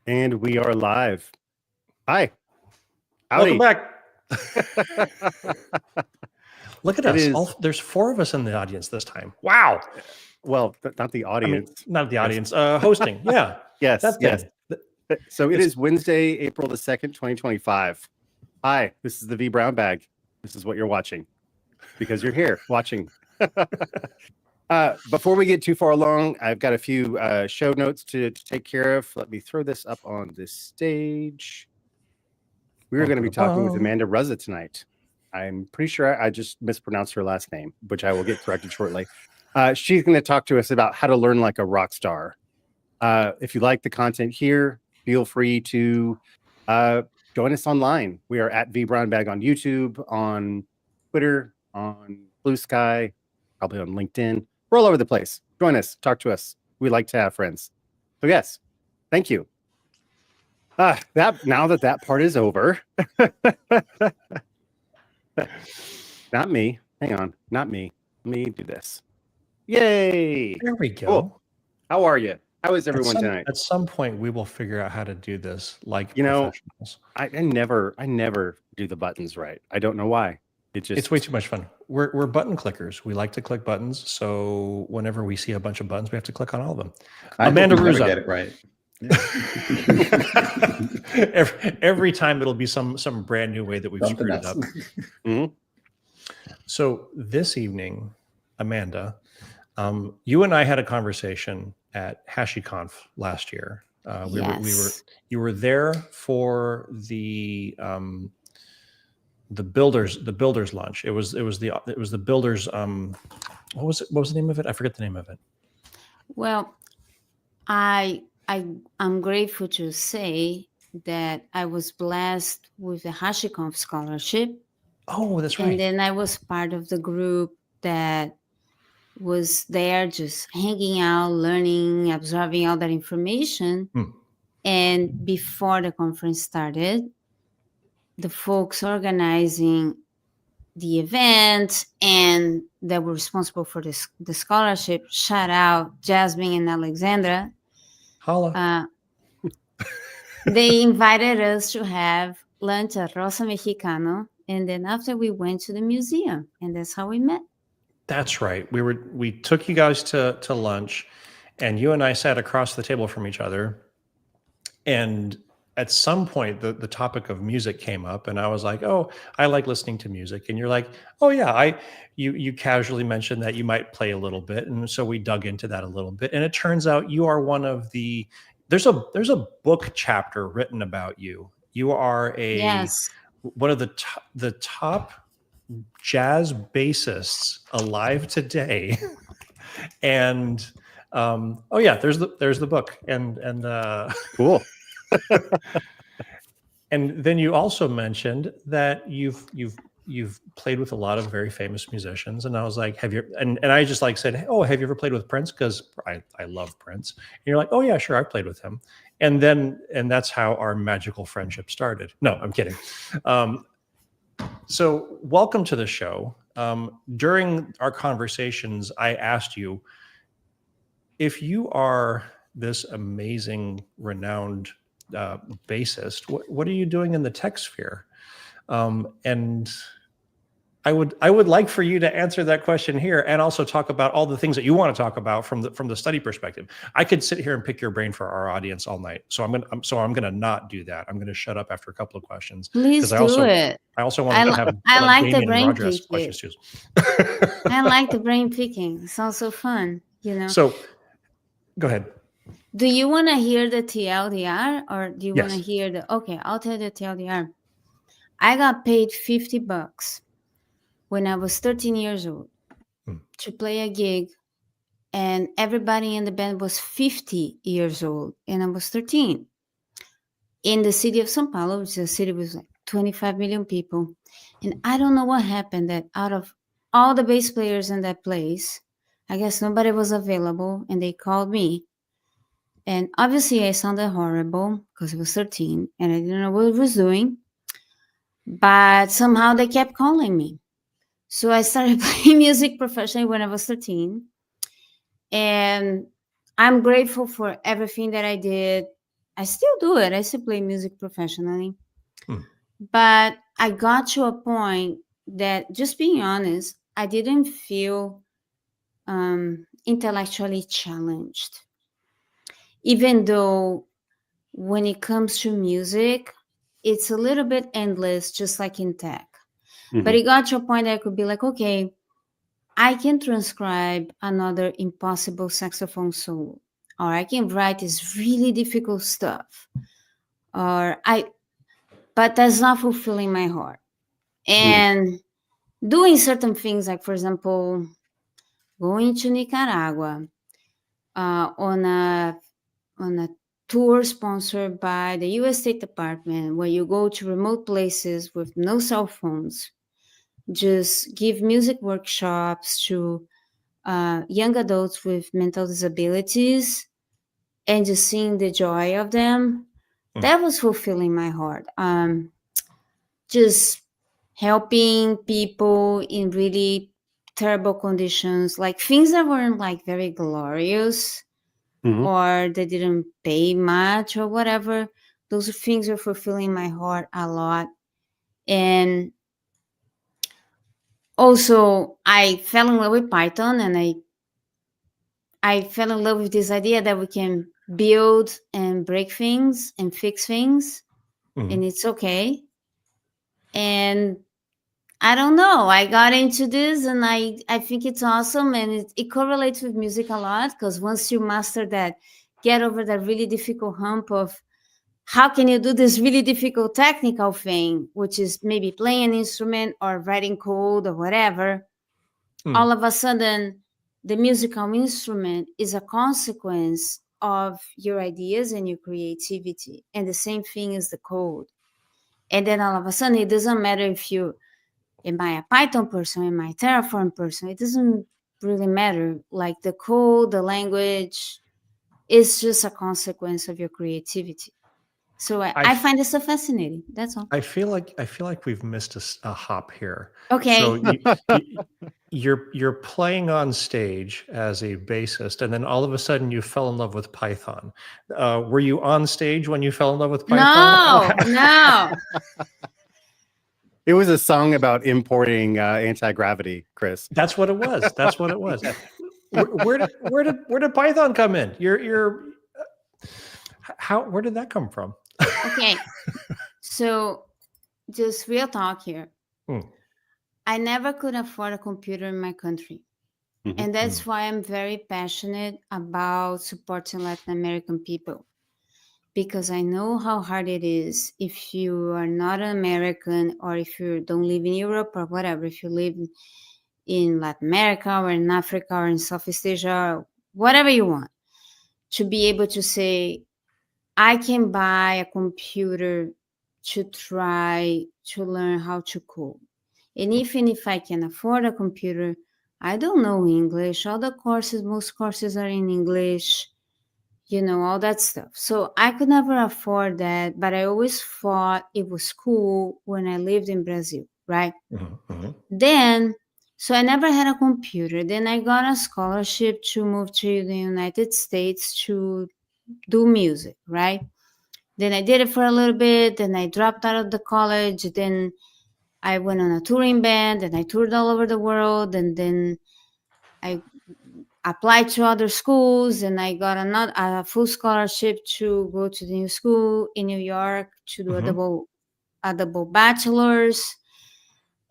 And we are live. Hi. Howdy. Welcome back. Look at It us. is- There's 4 of us in the audience this time. Wow. Well, not the audience. Not the audience. Hosting. Yeah. Yes. That thing. Yes. So it is Wednesday, April the 2nd, 2025. Hi, this is the vBrownBag. This is what you're watching because you're here watching. Before we get too far along, I've got a few show notes to take care of. Let me throw this up on this stage. We are going to be talking with Amanda Ruzza tonight. I'm pretty sure I just mispronounced her last name, which I will get corrected shortly. She's going to talk to us about how to learn like a rock star. If you like the content here, feel free to join us online. We are at vBrownBag on YouTube, on Twitter, on Blue Sky, probably on LinkedIn. We're all over the place. Join us. Talk to us. We like to have friends. So yes, thank you. Now that part is over. Not me. Hang on. Not me. Let me do this. Yay. There we go. Cool. How are you? How is everyone tonight? At some point, we will figure out how to do this like professionals. I never do the buttons right. I don't know why. It's way too much fun. We're button clickers. We like to click buttons. So whenever we see a bunch of buttons, we have to click on all of them. Amanda Ruzza. Get it right. every time it'll be some brand new way that we've screwed it up. Mm-hmm. So this evening, Amanda, you and I had a conversation at HashiConf last year. You were there for the builders lunch. It was the builders. What was the name of it? I forget the name of it. Well, I'm grateful to say that I was blessed with the HashiConf scholarship. Oh, that's right. And then I was part of the group that was there just hanging out, learning, absorbing all that information. And before the conference started, the folks organizing the event and that were responsible for the scholarship, shout out Jasmine and Alexandra. Holla. They invited us to have lunch at Rosa Mexicano, and then after we went to the museum, and that's how we met. That's right. We took you guys to lunch, and you and I sat across the table from each other, and at some point the topic of music came up, and I was like, "Oh, I like listening to music," and you're like, "Oh yeah, you casually mentioned that you might play a little bit," and so we dug into that a little bit, and it turns out you are one of the there's a book chapter written about you. You are one of the top jazz bassists alive today, and there's the book, and cool. And then you also mentioned that you've played with a lot of very famous musicians, and I was like, have you? And I just said, oh, have you ever played with Prince? Because I love Prince. And you're like, oh yeah, sure, I played with him. And that's how our magical friendship started. No, I'm kidding. So welcome to the show. During our conversations, I asked you, if you are this amazing, renowned bassist, what are you doing in the tech sphere? And I would like for you to answer that question here, and also talk about all the things that you want to talk about from the study perspective. I could sit here and pick your brain for our audience all night, so I'm gonna not do that. I'm gonna shut up after a couple of questions. Please do it. I also want to have. I like the brain picking. I like the brain picking. It sounds so fun, So, go ahead. Do you want to hear the TLDR, or do you want to hear the? Okay, I'll tell you the TLDR. I got paid $50 when I was 13 years old to play a gig, and everybody in the band was 50 years old, and I was 13. In the city of São Paulo, which is a city with 25 million people. And I don't know what happened, that out of all the bass players in that place, I guess nobody was available, and they called me. And obviously I sounded horrible because I was 13 and I didn't know what I was doing. But somehow they kept calling me. So I started playing music professionally when I was 13. And I'm grateful for everything that I did. I still do it. I still play music professionally. Hmm. But I got to a point that, just being honest, I didn't feel intellectually challenged. Even though when it comes to music, it's a little bit endless, just like in tech. Mm-hmm. But it got to a point that I could be like, okay, I can transcribe another impossible saxophone solo, or I can write this really difficult stuff, but that's not fulfilling my heart. And doing certain things, like, for example, going to Nicaragua on a tour sponsored by the U.S. State Department, where you go to remote places with no cell phones, just give music workshops to young adults with mental disabilities, and just seeing the joy of them. That was fulfilling my heart. Just helping people in really terrible conditions, like things that weren't like very glorious, or they didn't pay much or whatever. Those things are fulfilling my heart a lot. And also, I fell in love with Python, and I fell in love with this idea that we can build and break things and fix things, and it's okay. And I don't know, I got into this, and I think it's awesome, and it correlates with music a lot, because once you master that, get over that really difficult hump of how can you do this really difficult technical thing, which is maybe playing an instrument or writing code or whatever, all of a sudden the musical instrument is a consequence of your ideas and your creativity, and the same thing is the code. And then all of a sudden, it doesn't matter if you am I a Python person, am I a Terraform person, it doesn't really matter. Like, the code, the language is just a consequence of your creativity. So I find this so fascinating. That's all. I feel like we've missed a hop here. Okay. So you're playing on stage as a bassist, and then all of a sudden you fell in love with Python. Were you on stage when you fell in love with Python? No. It was a song about importing anti-gravity, Chris. That's what it was. That's what it was. Where did Python come in? Where did that come from? Okay. So, just real talk here. I never could afford a computer in my country. And that's why I'm very passionate about supporting Latin American people, because I know how hard it is if you are not an American, or if you don't live in Europe or whatever, if you live in Latin America or in Africa or in Southeast Asia, or whatever you want, to be able to say, I can buy a computer to try to learn how to code. And even if I can afford a computer, I don't know English. Most courses are in English, all that stuff. So I could never afford that, but I always thought it was cool when I lived in Brazil, right? Then, so I never had a computer. Then I got a scholarship to move to the United States to do music, right? Then I did it for a little bit. Then I dropped out of the college. Then I went on a touring band, and I toured all over the world. And then I applied to other schools, and I got a full scholarship to go to the new school in New York to do a double bachelor's.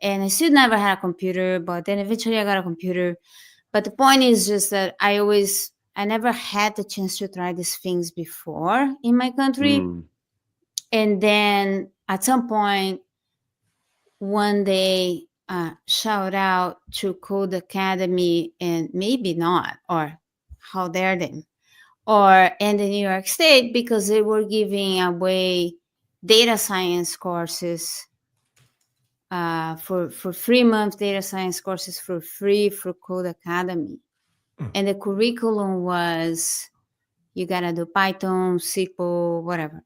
And I still never had a computer, but then eventually I got a computer. But the point is just that I never had the chance to try these things before in my country. And then at some point, one day, shout out to Code Academy, and maybe not, or how dare them, or in the New York State, because they were giving away data science courses for 3 month data science courses for free for Code Academy. And the curriculum was, you gotta do Python, SQL, whatever.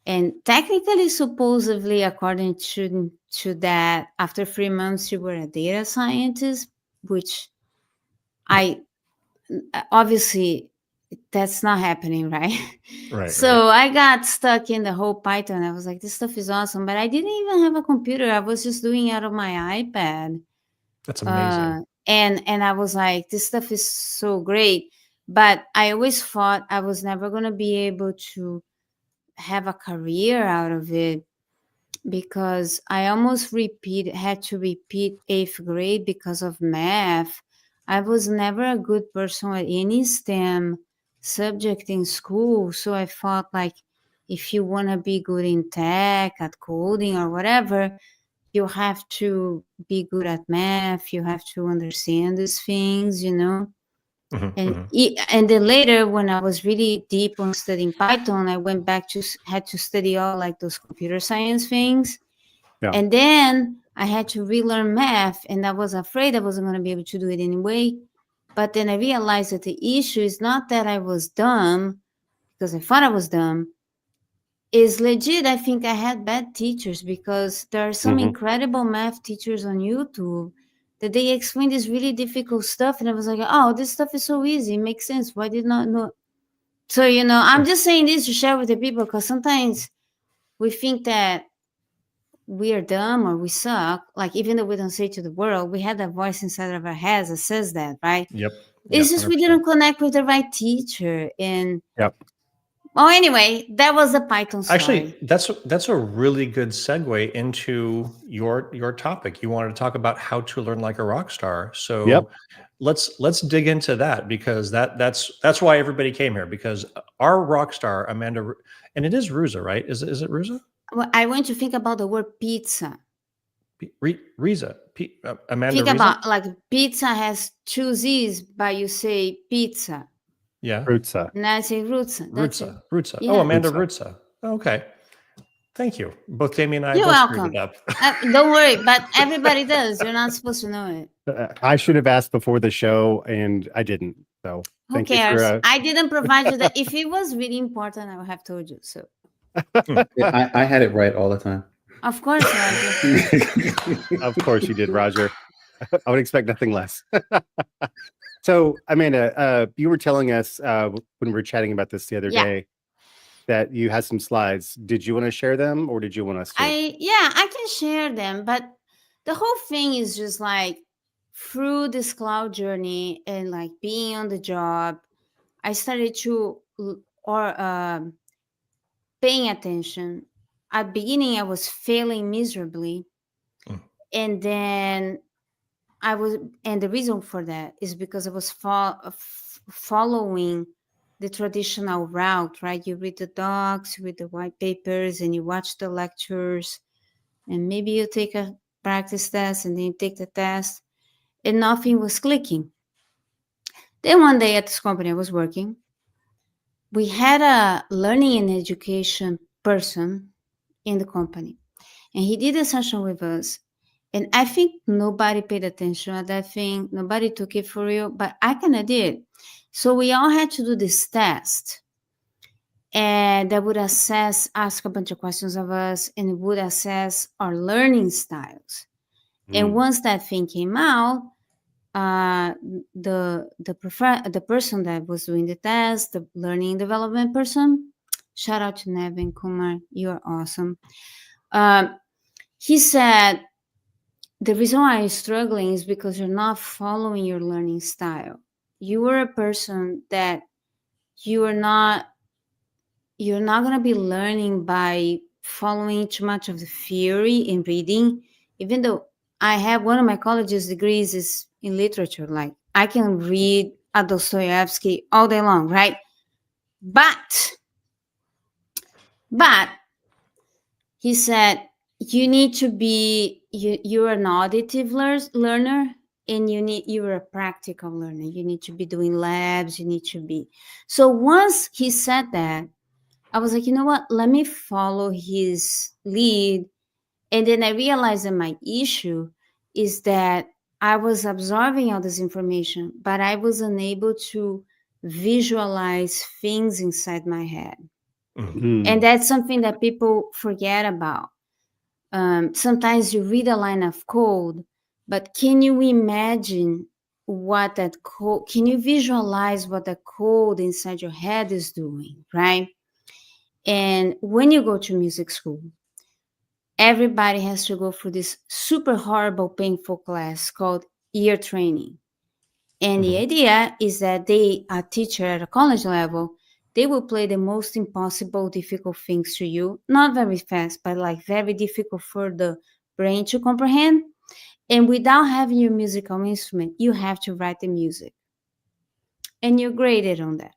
And technically, supposedly, according to that, after 3 months, you were a data scientist, which I obviously that's not happening, right? Right. So I got stuck in the whole Python. I was like, this stuff is awesome, but I didn't even have a computer. I was just doing it out of my iPad. That's amazing. And I was like, this stuff is so great. But I always thought I was never going to be able to have a career out of it, because I almost had to repeat 8th grade because of math. I was never a good person at any STEM subject in school. So I thought, like, if you want to be good in tech, at coding or whatever, you have to be good at math. You have to understand these things, you know. And then later, when I was really deep on studying Python, I went back to had to study all like those computer science things. Yeah. And then I had to relearn math, and I was afraid I wasn't going to be able to do it anyway. But then I realized that the issue is not that I was dumb, because I thought I was dumb. Is legit, I think I had bad teachers, because there are some incredible math teachers on YouTube that they explain this really difficult stuff. And I was like, oh, this stuff is so easy. It makes sense. Why did not know? So, you know, I'm just saying this to share with the people, because sometimes we think that we are dumb or we suck. Like, even though we don't say it to the world, we had that voice inside of our heads that says that, right? Yep. It's just 100%. We didn't connect with the right teacher. And well, anyway, that was the Python story. Actually, that's a really good segue into your topic. You wanted to talk about how to learn like a rock star. So let's dig into that, because that's why everybody came here, because our rock star, Amanda, and it is Ruzza, right? Is it Ruzza? Well, I want you to think about the word pizza. Ruzza. Amanda Think Ruzza? about, like, pizza has 2 Z's, but you say pizza. Yeah. Ruzza. And I say Ruzza. Ruzza. Yeah. Oh, Amanda Ruzza. Okay. Thank you. Both Jamie and I You're both welcome. screwed it up. Don't worry, but everybody does. You're not supposed to know it. I should have asked before the show, and I didn't. So who cares? I didn't provide you that. If it was really important, I would have told you. So I had it right all the time. Of course, Roger. Of course you did, Roger. I would expect nothing less. So, Amanda, you were telling us when we were chatting about this the other day that you had some slides. Did you want to share them, or did you want us to? I can share them, but the whole thing is just like, through this cloud journey and like being on the job, I started to paying attention. At the beginning, I was failing miserably, and then and the reason for that is because I was following the traditional route, right? You read the docs, you read the white papers, and you watch the lectures, and maybe you take a practice test, and then you take the test, and nothing was clicking. Then one day at this company I was working, we had a learning and education person in the company, and he did a session with us. And I think nobody paid attention at that thing. Nobody took it for real, but I kind of did. So we all had to do this test, and that would ask a bunch of questions of us, and it would assess our learning styles. And once that thing came out, the person that was doing the test, the learning development person, shout out to Nevin Kumar, you're awesome. He said, the reason why you're struggling is because you're not following your learning style. You are a person that you're not going to be learning by following too much of the theory and reading. Even though I have one of my college's degrees is in literature, like I can read a Dostoevsky all day long, right? But he said, you need to be, you're an auditive learner, and you're a practical learner. You need to be doing labs. You need to be. So once he said that, I was like, you know what? Let me follow his lead. And then I realized that my issue is that I was absorbing all this information, but I was unable to visualize things inside my head. And that's something that people forget about. Sometimes you read a line of code, but can you imagine what that code, can you visualize what the code inside your head is doing, right? And when you go to music school, everybody has to go through this super horrible, painful class called ear training. And the idea is that a teacher at a college level, they will play the most impossible, difficult things to you, not very fast, but like very difficult for the brain to comprehend. And without having your musical instrument, you have to write the music. And you're graded on that.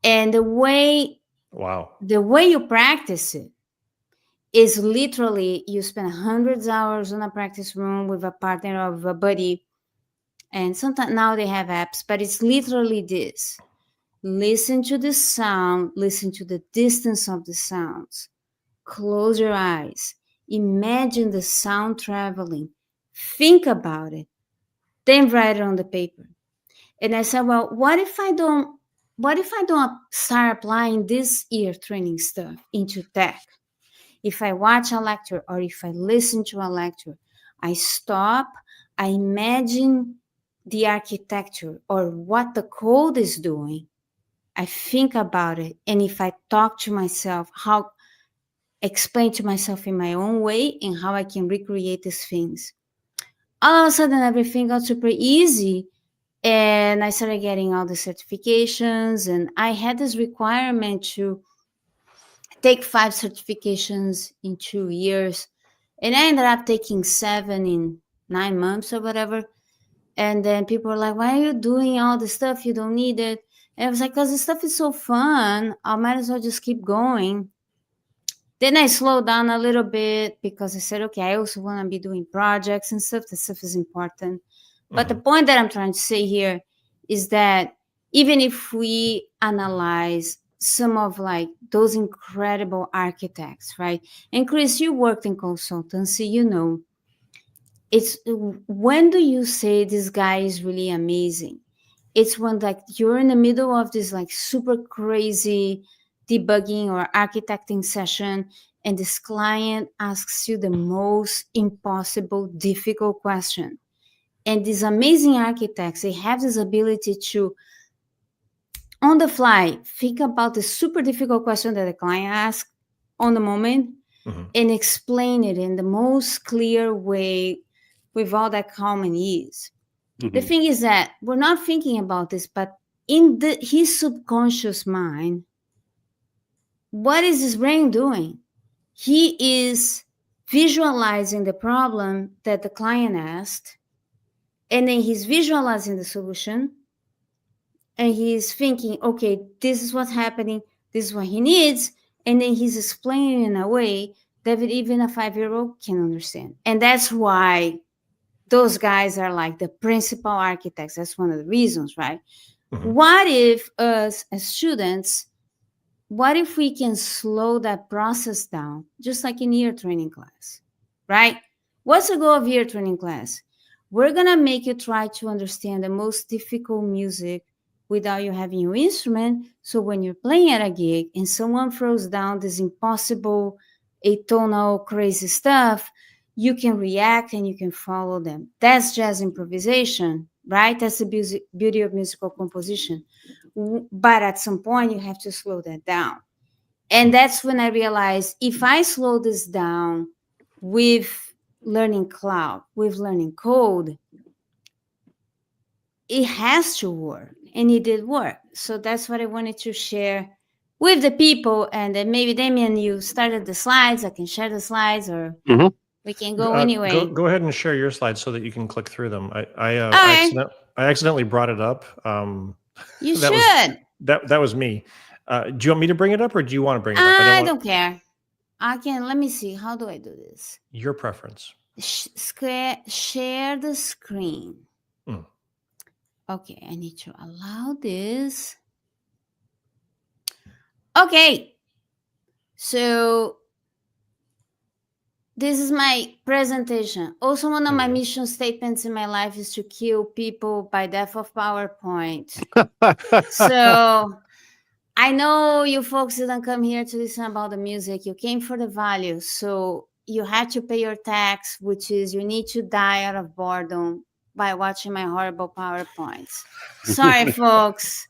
And the way you practice it is literally you spend hundreds of hours in a practice room with a partner or with a buddy. And sometimes now they have apps, but it's literally this. Listen to the sound, listen to the distance of the sounds. Close your eyes. Imagine the sound traveling. Think about it. Then write it on the paper. And I said, well, what if I don't start applying this ear training stuff into tech? If I watch a lecture or if I listen to a lecture, I stop, I imagine the architecture or what the code is doing. I think about it. And if I talk to myself, explain to myself in my own way and how I can recreate these things. All of a sudden, everything got super easy. And I started getting all the certifications. And I had this requirement to take 5 certifications in 2 years. And I ended up taking 7 in 9 months or whatever. And then people were like, why are you doing all this stuff? You don't need it. And I was like, because this stuff is so fun. I might as well just keep going. Then I slowed down a little bit because I said, okay, I also want to be doing projects and stuff. This stuff is important. But the point that I'm trying to say here is that even if we analyze some of like those incredible architects, right? And Chris, you worked in consultancy, you know, it's when do you say this guy is really amazing? It's when like you're in the middle of this like super crazy debugging or architecting session and this client asks you the most impossible, difficult question. And these amazing architects, they have this ability to, on the fly, think about the super difficult question that the client asks on the moment and explain it in the most clear way with all that calm and ease. The thing is that we're not thinking about this, but in his subconscious mind, what is his brain doing? He is visualizing the problem that the client asked, and then he's visualizing the solution, and he's thinking, okay, this is what's happening, this is what he needs, and then he's explaining in a way that even a 5-year-old can understand. And that's why those guys are like the principal architects. That's one of the reasons, right? What if us as students, what if we can slow that process down, just like in ear training class, right? What's the goal of ear training class? We're going to make you try to understand the most difficult music without you having your instrument. So when you're playing at a gig and someone throws down this impossible, atonal, crazy stuff, you can react and you can follow them. That's jazz improvisation, right? That's the beauty of musical composition. But at some point, you have to slow that down. And that's when I realized if I slow this down with learning cloud, with learning code, it has to work. And it did work. So that's what I wanted to share with the people. And then maybe, Damien, you started the slides. I can share the slides or we can go anyway. Go ahead and share your slides so that you can click through them. I accidentally brought it up. You should. That was me. Do you want me to bring it up or do you want to bring it up? I don't care. I can. Let me see. How do I do this? Your preference. Share the screen. Okay, I need to allow this. Okay. So this is my presentation. Also, one of my mission statements in my life is to kill people by death of PowerPoint. So I know you folks didn't come here to listen about the music. You came for the value. So you had to pay your tax, which is you need to die out of boredom by watching my horrible PowerPoints. Sorry, folks.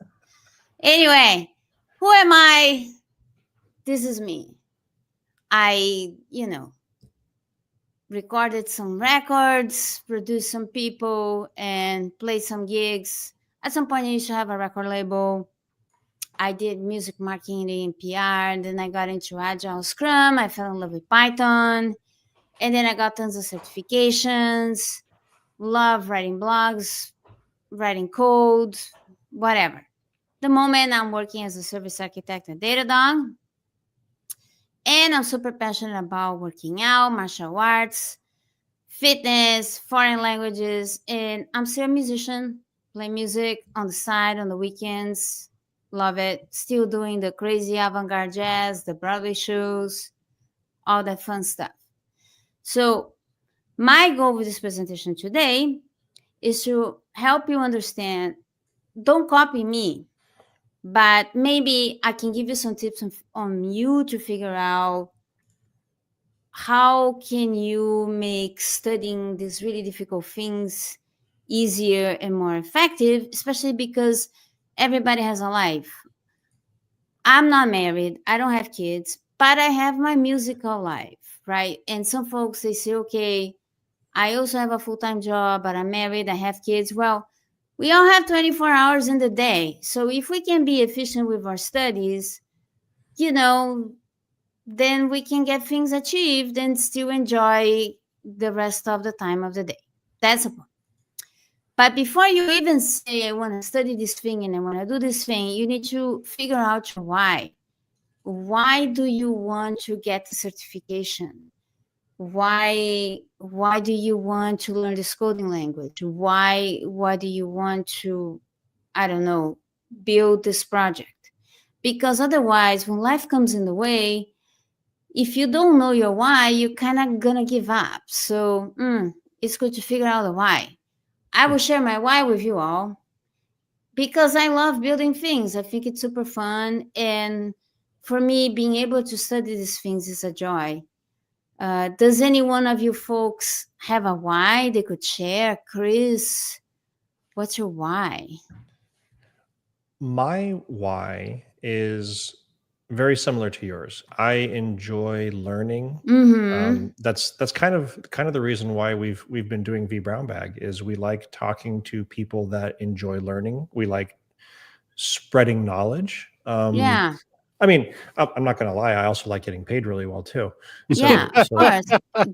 Anyway, who am I? This is me. I, recorded some records, produced some people, and played some gigs. At some point, I used to have a record label. I did music marketing and PR, and then I got into Agile Scrum. I fell in love with Python, and then I got tons of certifications. Love writing blogs, writing code, whatever. The moment I'm working as a service architect at Datadog, and I'm super passionate about working out, martial arts, fitness, foreign languages, and I'm still a musician, play music on the side on the weekends. Love it. Still doing the crazy avant-garde jazz, the Broadway shows, all that fun stuff. So my goal with this presentation today is to help you understand, don't copy me, but maybe I can give you some tips on you to figure out how can you make studying these really difficult things easier and more effective, especially because everybody has a life. I'm not married, I don't have kids, but I have my musical life, right? And some folks, they say, okay, I also have a full-time job, but I'm married, I have kids. Well, we all have 24 hours in the day. So if we can be efficient with our studies, then we can get things achieved and still enjoy the rest of the time of the day. That's the point. But before you even say, I want to study this thing and I want to do this thing, you need to figure out your why. Why do you want to get the certification? Why do you want to learn this coding language? Why do you want to, I don't know, build this project? Because otherwise, when life comes in the way, if you don't know your why, you're kind of gonna give up. So it's good to figure out the why. I will share my why with you all because I love building things. I think it's super fun. And for me, being able to study these things is a joy. Does any one of you folks have a why they could share? Chris, what's your why? My why is very similar to yours. I enjoy learning. That's kind of the reason why we've been doing vBrownBag is we like talking to people that enjoy learning. We like spreading knowledge. Yeah. I mean, I'm not going to lie. I also like getting paid really well too. So, yeah, of course.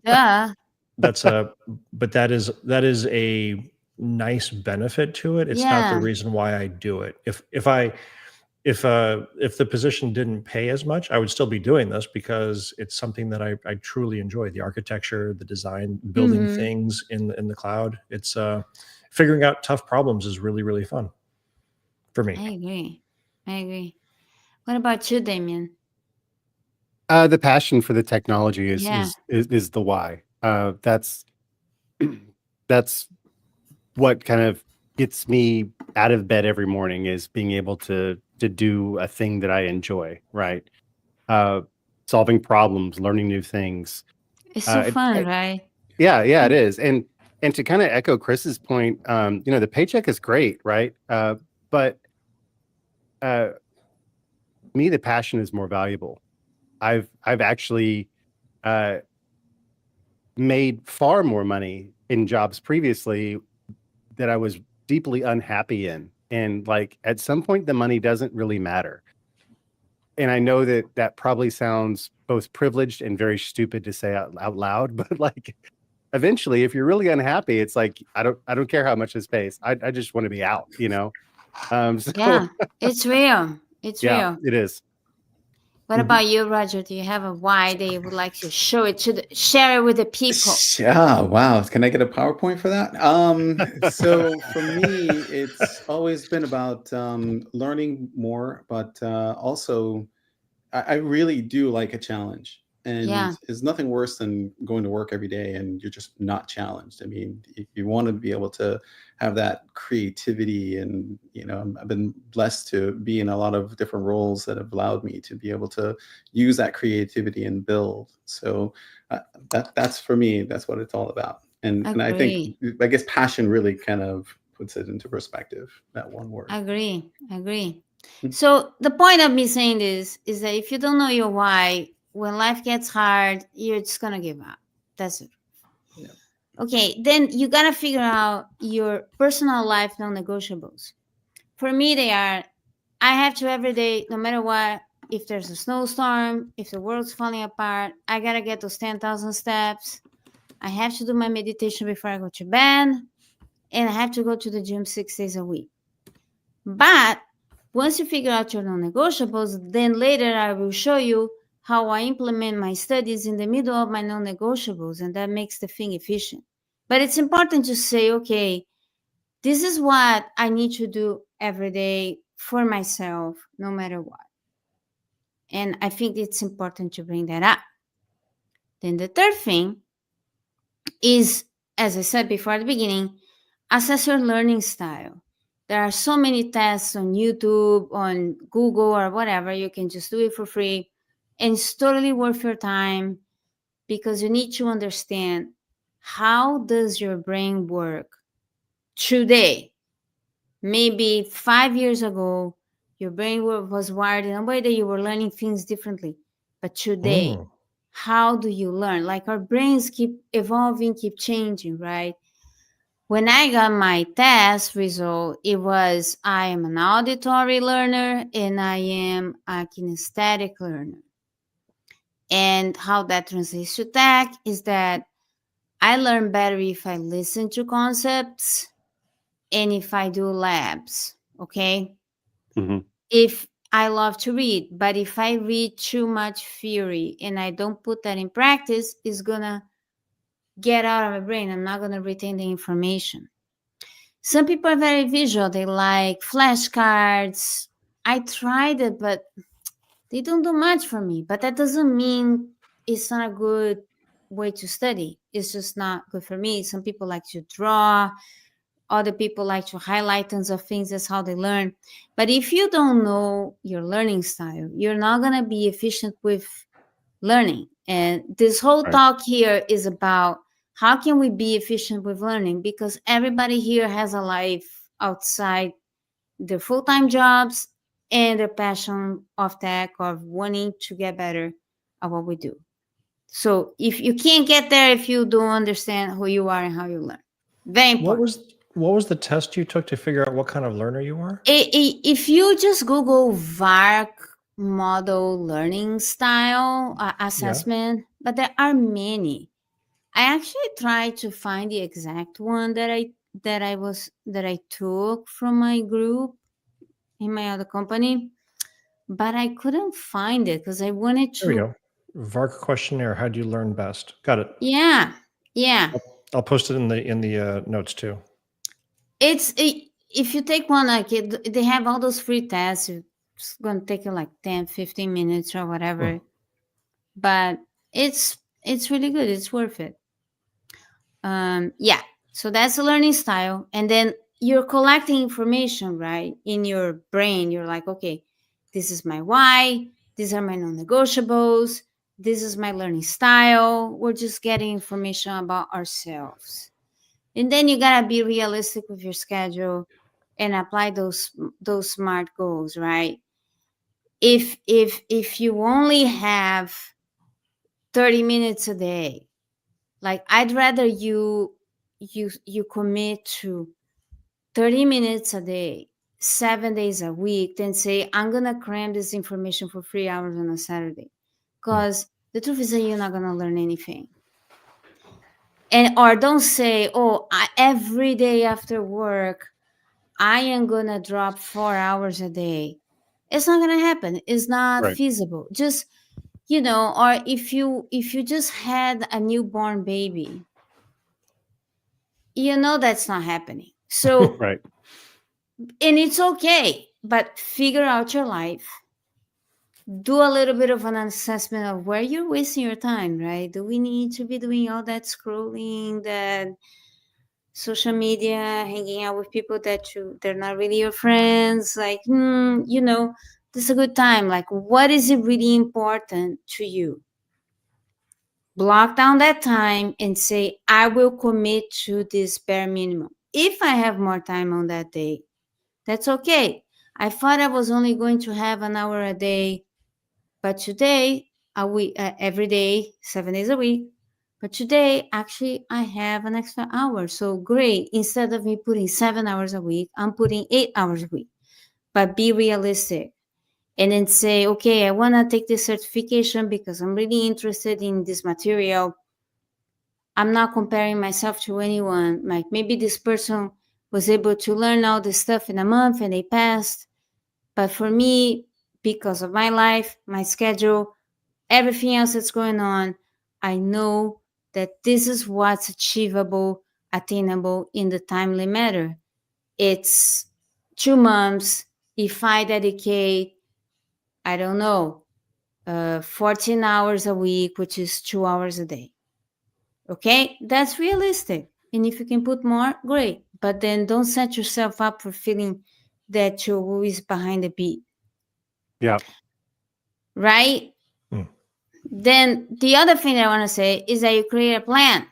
Duh. But that is a nice benefit to it. It's not the reason why I do it. If the position didn't pay as much, I would still be doing this because it's something that I truly enjoy. The architecture, the design, building things in the cloud. It's figuring out tough problems is really, really fun for me. I agree. What about you, Damien? The passion for the technology is the why. That's what kind of gets me out of bed every morning is being able to do a thing that I enjoy, right? Solving problems, learning new things. It's so fun, right? Yeah, it is. And to kind of echo Chris's point, the paycheck is great, right? But me, the passion is more valuable. I've actually made far more money in jobs previously that I was deeply unhappy in. And like at some point, the money doesn't really matter. And I know that probably sounds both privileged and very stupid to say out loud, but like eventually, if you're really unhappy, it's like I don't care how much this pays. I just want to be out, So, yeah, it's real. It's real. It is. What about you, Roger? Do you have a why that you would like to share it with the people? Yeah, wow. Can I get a PowerPoint for that? So for me, it's always been about learning more, but also I really do like a challenge. And there's nothing worse than going to work every day and you're just not challenged. I mean, if you want to be able to have that creativity and, I've been blessed to be in a lot of different roles that have allowed me to be able to use that creativity and build. So that's for me, that's what it's all about. And I think, I guess passion really kind of puts it into perspective, that one word. Agree. So the point of me saying this is that if you don't know your why, when life gets hard, you're just gonna give up. That's it. Yeah. Okay, then you gotta figure out your personal life non-negotiables. For me, they are: I have to every day, no matter what. If there's a snowstorm, if the world's falling apart, I gotta get those 10,000 steps. I have to do my meditation before I go to bed, and I have to go to the gym 6 days a week. But once you figure out your non-negotiables, then later I will show you how I implement my studies in the middle of my non-negotiables, and that makes the thing efficient. But it's important to say, okay, this is what I need to do every day for myself, no matter what. And I think it's important to bring that up. Then the third thing is, as I said before at the beginning, assess your learning style. There are so many tests on YouTube, on Google, or whatever. You can just do it for free. And it's totally worth your time, because you need to understand, how does your brain work today? Maybe 5 years ago, your brain was wired in a way that you were learning things differently. But today, how do you learn? Like, our brains keep evolving, keep changing, right? When I got my test result, it was, I am an auditory learner and I am a kinesthetic learner. And how that translates to tech is that I learn better if I listen to concepts and if I do labs, okay? Mm-hmm. If I love to read, but if I read too much theory and I don't put that in practice, it's gonna get out of my brain. I'm not gonna retain the information. Some people are very visual. They like flashcards. I tried it, but they don't do much for me. But that doesn't mean it's not a good way to study. It's just not good for me. Some people like to draw. Other people like to highlight tons of things. That's how they learn. But if you don't know your learning style, you're not going to be efficient with learning. And this whole talk here is about, how can we be efficient with learning? Because everybody here has a life outside their full-time jobs and their passion of tech, of wanting to get better at what we do. So if you can't get there if you don't understand who you are and how you learn. Very important. What was the test you took to figure out what kind of learner you are? If you just Google VARC model learning style assessment, but there are many. I actually tried to find the exact one that I took from my group in my other company, but I couldn't find it because I wanted to. There we go. VARC questionnaire. How do you learn best? Got it. Yeah. I'll post it in the notes too. If you take one, like they have all those free tests. It's going to take you like 10, 15 minutes or whatever. But it's really good. It's worth it. Yeah. So that's the learning style. And then you're collecting information, right? In your brain, you're like, okay, this is my why. These are my non-negotiables. This is my learning style. We're just getting information about ourselves. And then you gotta be realistic with your schedule and apply those SMART goals, right? If you only have 30 minutes a day, like, I'd rather you commit to 30 minutes a day, 7 days a week, than say, I'm gonna cram this information for 3 hours on a Saturday. Because the truth is that you're not gonna learn anything. Or don't say, every day after work, I am gonna drop 4 hours a day. It's not gonna happen. It's not feasible. Just, or if you just had a newborn baby, that's not happening. So and it's okay, but figure out your life. Do a little bit of an assessment of where you're wasting your time, right? Do we need to be doing all that scrolling, that social media, hanging out with people that they're not really your friends? Like, this is a good time. Like, what is it really important to you? block down that time and say, I will commit to this bare minimum. If I have more time on that day, that's okay. I thought I was only going to have an hour a day, but today, every day, 7 days a week. But today, actually, I have an extra hour. So great. Instead of me putting 7 hours a week, I'm putting 8 hours a week. But be realistic. And then say, okay, I want to take this certification because I'm really interested in this material. I'm not comparing myself to anyone. Like maybe this person was able to learn all this stuff in a month and they passed. But for me, because of my life, my schedule, everything else that's going on, I know that this is what's achievable, attainable in the timely matter. It's 2 months. If I dedicate, I don't know, 14 hours a week, which is 2 hours a day. Okay, that's realistic. And if you can put more, great. But then don't set yourself up for feeling that you're always behind the beat. Yeah. Right? Then the other thing that I want to say is that you create a plan.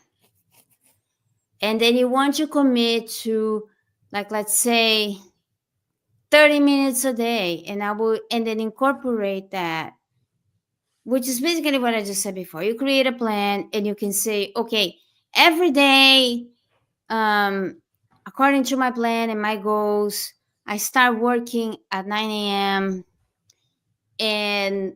And then you want to commit to, like, let's say 30 minutes a day. And then incorporate that, which is basically what I just said before. You create a plan and you can say, okay, every day, according to my plan and my goals, I start working at 9 a.m. and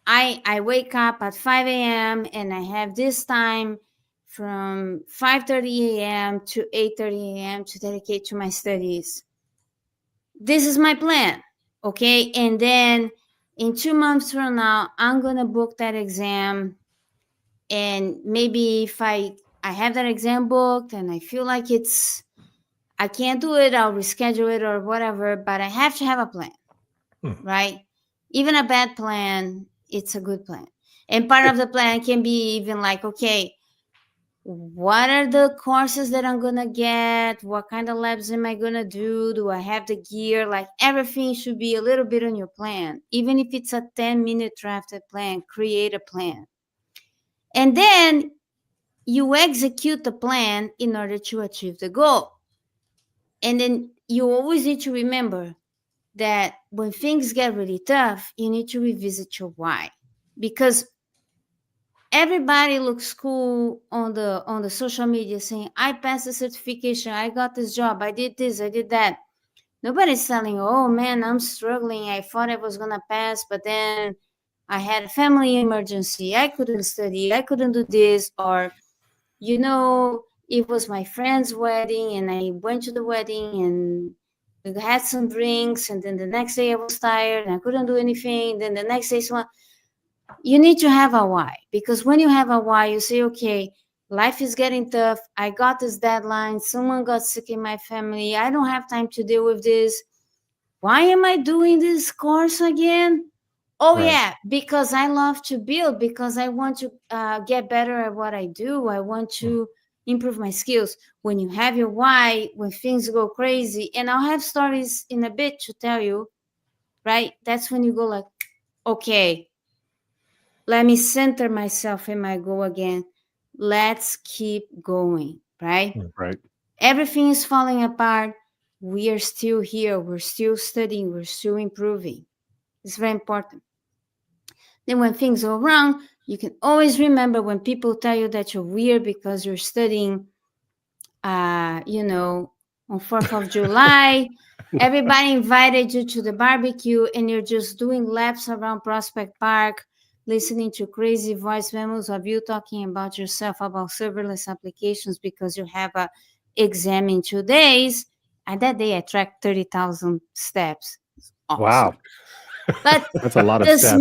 I wake up at 5 a.m. and I have this time from 5:30 a.m. to 8:30 a.m. to dedicate to my studies. This is my plan, okay? And then in 2 months from now, I'm going to book that exam. And maybe if I have that exam booked and I feel like I can't do it, I'll reschedule it or whatever, but I have to have a plan, right? Even a bad plan, it's a good plan. And part of the plan can be even like, okay, what are the courses that I'm going to get? What kind of labs am I going to do? Do I have the gear? Like everything should be a little bit on your plan. Even if it's a 10-minute drafted plan, create a plan. And then you execute the plan in order to achieve the goal. And then you always need to remember that when things get really tough, you need to revisit your why. Because everybody looks cool on the social media saying, I passed the certification, I got this job, I did this, I did that. Nobody's telling, oh man, I'm struggling. I thought I was gonna pass, but then I had a family emergency. I couldn't study, I couldn't do this, or it was my friend's wedding and I went to the wedding and we had some drinks, and then the next day I was tired and I couldn't do anything. Then the next day, you need to have a why, because when you have a why, you say, okay, life is getting tough. I got this deadline. Someone got sick in my family. I don't have time to deal with this. Why am I doing this course again? Oh, right. Yeah, because I love to build, because I want to get better at what I do. I want to improve my skills. When you have your why, when things go crazy, and I'll have stories in a bit to tell you, right? That's when you go like, okay, let me center myself in my goal again. Let's keep going, right? Right. Everything is falling apart. We are still here. We're still studying. We're still improving. It's very important. Then when things go wrong, you can always remember when people tell you that you're weird because you're studying, on 4th of July, everybody invited you to the barbecue and you're just doing laps around Prospect Park, listening to crazy voice memos of you talking about yourself, about serverless applications because you have a exam in 2 days. And that day I tracked 30,000 steps. Awesome. Wow. But that's a lot of the steps.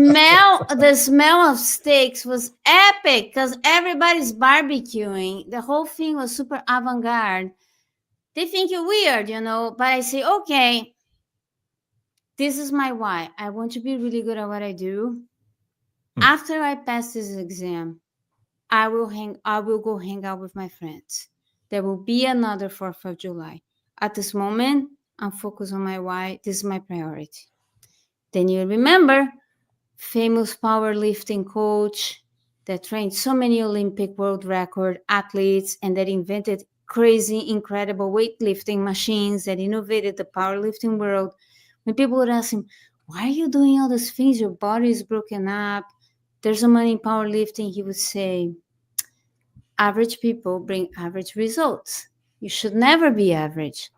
the smell of steaks was epic because everybody's barbecuing. The whole thing was super avant-garde. They think you're weird, but I say, okay, this is my why. I want to be really good at what I do. After I pass this exam, I will go hang out with my friends. There will be another 4th of July. At this moment, I'm focused on my why. This is my priority. Then you remember, famous powerlifting coach that trained so many Olympic world record athletes and that invented crazy, incredible weightlifting machines that innovated the powerlifting world. When people would ask him, why are you doing all these things? Your body is broken up. There's no money in powerlifting. He would say, average people bring average results. You should never be average.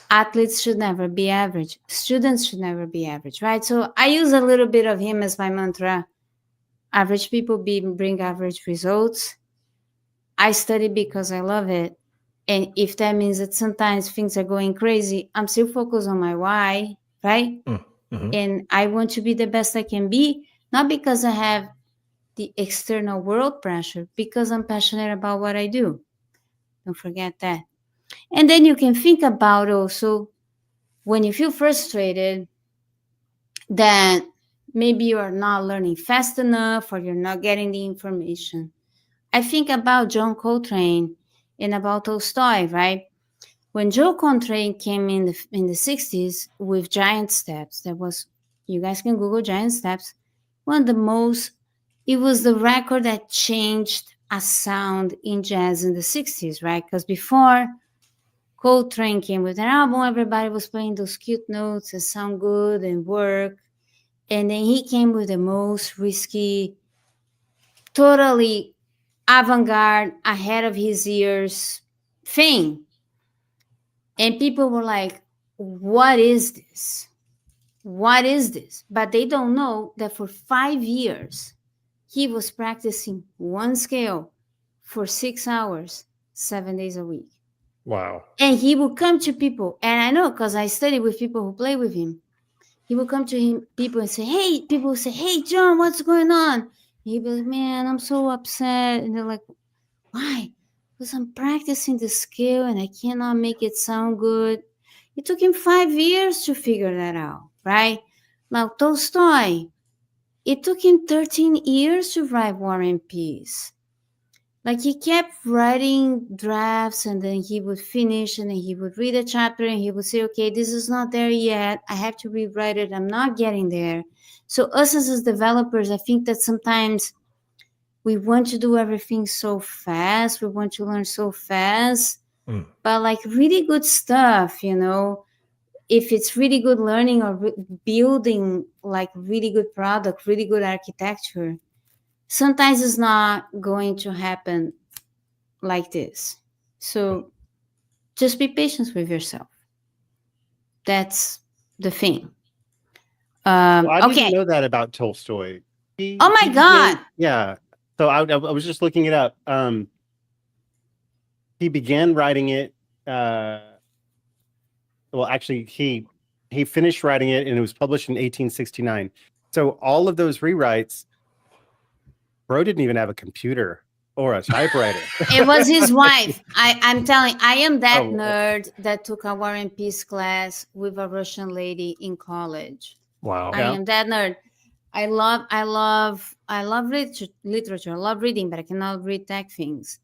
Athletes should never be average. Students should never be average, right? So I use a little bit of him as my mantra. Average people bring average results. I study because I love it. And if that means that sometimes things are going crazy, I'm still focused on my why, right? Mm-hmm. And I want to be the best I can be, not because I have the external world pressure, because I'm passionate about what I do. Don't forget that. And then you can think about also when you feel frustrated that maybe you're not learning fast enough or you're not getting the information. I think about John Coltrane and about Tolstoy, right? When Joe Coltrane came in the 60s with Giant Steps, that was, you guys can Google Giant Steps, one of the most, it was the record that changed a sound in jazz in the 60s, right? Because before Coltrane came with an album, everybody was playing those cute notes that sound good and work. And then he came with the most risky, totally avant-garde, ahead of his years thing. And people were like, what is this? What is this? But they don't know that for 5 years, he was practicing one scale for 6 hours, 7 days a week. Wow. And he would come to people, and I know because I studied with people who play with him. He would come to him, people and say, hey, people would say, hey, John, what's going on? And he'd be like, man, I'm so upset. And they're like, why? Because I'm practicing the skill and I cannot make it sound good. It took him 5 years to figure that out, right? Now, Tolstoy, it took him 13 years to write War and Peace. Like he kept writing drafts and then he would finish and then he would read a chapter and he would say, okay, this is not there yet. I have to rewrite it. I'm not getting there. So us as developers, I think that sometimes we want to do everything so fast. We want to learn so fast. But like really good stuff, you know, if it's really good learning or building like really good product, really good architecture, sometimes it's not going to happen like this. So just be patient with yourself. That's the thing. I okay. didn't know that about Tolstoy. Oh my God. Yeah. So I was just looking it up. He began writing it. Well, actually, he finished writing it and it was published in 1869. So all of those rewrites, bro didn't even have a computer or a typewriter. It was his wife. I'm telling, I am that nerd that took a War and Peace class with a Russian lady in college. Wow. I am that nerd. I love literature. I love reading, but I cannot read tech things.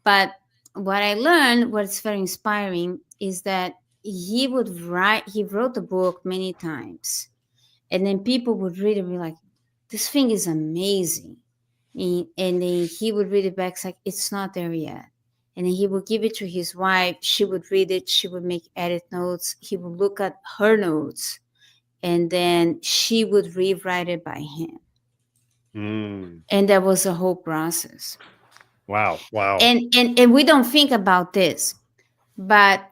But what I learned, what's very inspiring, is that he wrote the book many times. And then people would read it and be like, this thing is amazing. And then he would read it back, like, it's not there yet. And then he would give it to his wife. She would read it. She would make edit notes. He would look at her notes. And then she would rewrite it by him. And that was a whole process. Wow. And we don't think about this, but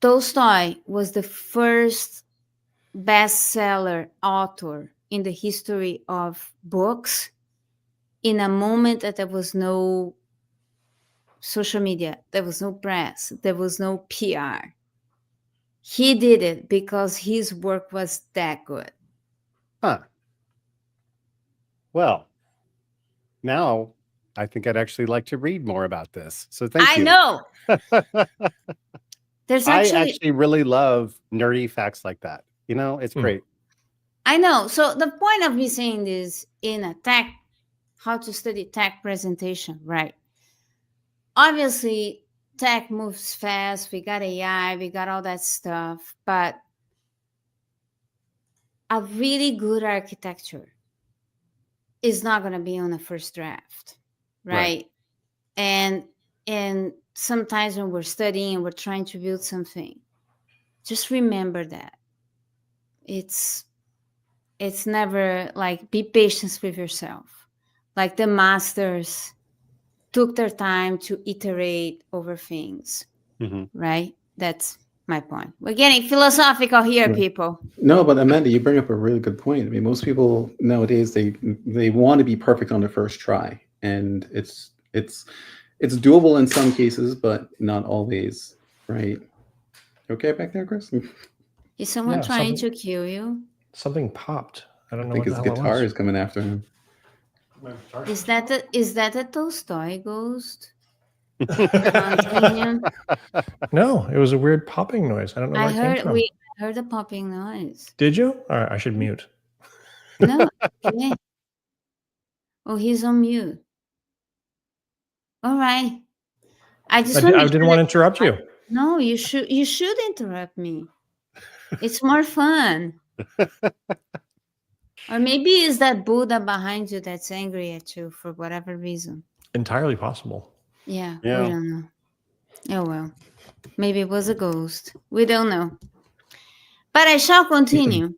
Tolstoy was the first bestseller author in the history of books in a moment that there was no social media, there was no press, there was no PR. He did it because his work was that good. Huh. Well, now I think I'd actually like to read more about this. So thank you. I know. I actually really love nerdy facts like that. You know, it's great. I know. So the point of me saying this in a tech, how to study tech presentation, right? Obviously, tech moves fast. We got AI, we got all that stuff, but a really good architecture is not going to be on the first draft, right? And sometimes when we're studying and we're trying to build something, just remember that it's never like, be patient with yourself. Like the masters took their time to iterate over things, right? That's my point. We're getting philosophical here, people. No, but Amanda, you bring up a really good point. I mean, most people nowadays, they want to be perfect on the first try, and it's doable in some cases, but not always, right? Okay, back there, Chris? Is someone trying to kill you? Something popped. I don't know think what the his hell guitar it is coming after him. Is that a Tolstoy ghost? Haunting him? No, it was a weird popping noise. I don't know where it came from. We heard a popping noise. Did you? All right, I should mute. No. Okay. Oh, he's on mute. All right. I didn't want to interrupt you. No, you should interrupt me. It's more fun. Or maybe it's that Buddha behind you that's angry at you for whatever reason. Entirely possible. Yeah. We don't know. Oh, well. Maybe it was a ghost. We don't know. But I shall continue.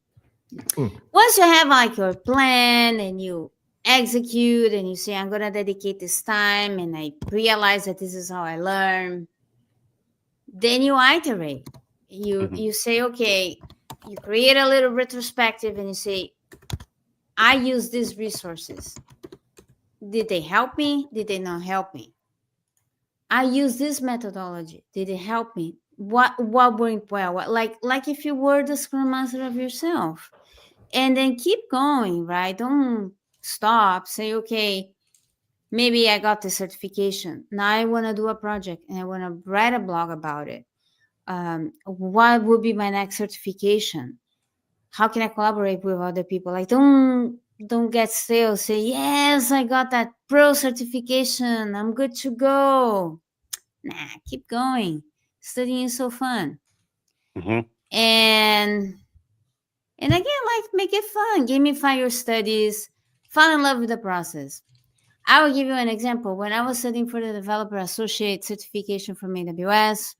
Once you have like your plan and you execute and you say, I'm going to dedicate this time and I realize that this is how I learn, then you iterate. You say, okay, you create a little retrospective and you say, I use these resources. Did they help me? Did they not help me? I use this methodology. Did it help me? What went well? Like if you were the Scrum Master of yourself. And then keep going, right? Don't stop. Say, okay, maybe I got the certification. Now I want to do a project and I want to write a blog about it. What would be my next certification? How can I collaborate with other people? Like, don't get stale. Say, yes, I got that pro certification. I'm good to go. Nah, keep going. Studying is so fun. And again, like, make it fun. Gamify your studies. Fall in love with the process. I will give you an example. When I was studying for the Developer Associate certification from AWS,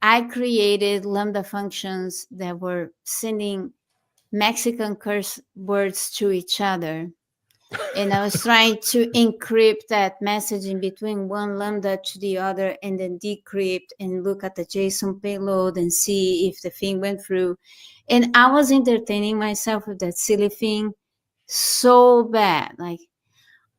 I created Lambda functions that were sending Mexican curse words to each other. And I was trying to encrypt that message in between one Lambda to the other and then decrypt and look at the JSON payload and see if the thing went through. And I was entertaining myself with that silly thing so bad. Like,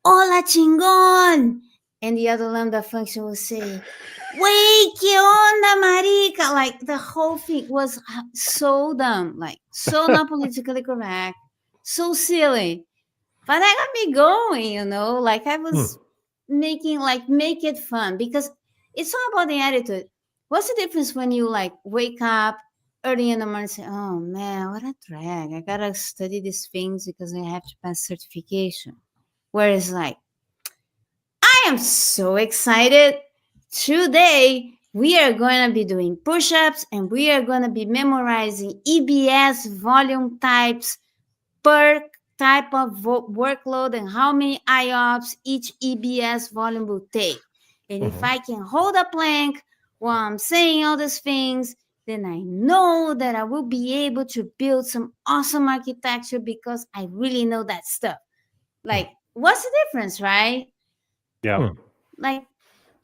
hola chingón. And the other Lambda function will say, wait, ¿qué onda, marica? Like, the whole thing was so dumb, like, so not politically correct, so silly. But that got me going, you know? Like, I was make it fun, because it's all about the attitude. What's the difference when you, like, wake up early in the morning and say, oh, man, what a drag. I got to study these things because I have to pass certification. Whereas, like, I am so excited. Today, we are going to be doing push-ups and we are going to be memorizing EBS volume types per type of workload and how many IOPS each EBS volume will take. And if I can hold a plank while I'm saying all these things, then I know that I will be able to build some awesome architecture because I really know that stuff. Like, what's the difference, right? Yeah. Like,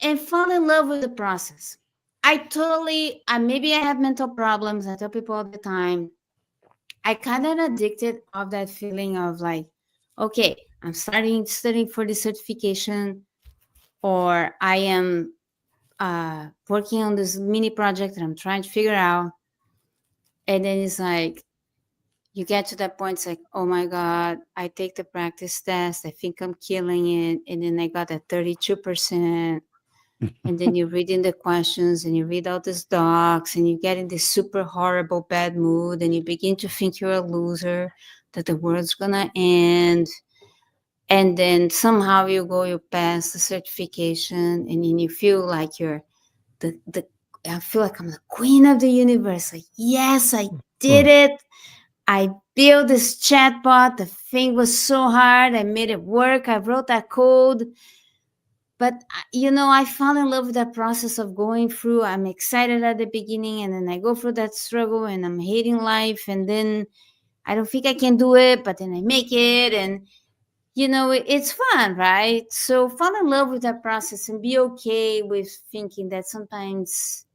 and fall in love with the process. Maybe I have mental problems. I tell people all the time, I kind of addicted of that feeling of like, okay, I'm studying for the certification, or I am working on this mini project that I'm trying to figure out. And then it's like, you get to that point, it's like, oh my God, I take the practice test. I think I'm killing it. And then I got a 32%. And then you're reading the questions and you read all these docs and you get in this super horrible bad mood and you begin to think you're a loser, that the world's gonna end. And then somehow you pass the certification and then you feel like you're I feel like I'm the queen of the universe. Like, yes, I did it. I build this chatbot. The thing was so hard. I made it work. I wrote that code. But, I fall in love with that process of going through. I'm excited at the beginning, and then I go through that struggle, and I'm hating life. And then I don't think I can do it, but then I make it. And, it's fun, right? So fall in love with that process and be okay with thinking that sometimes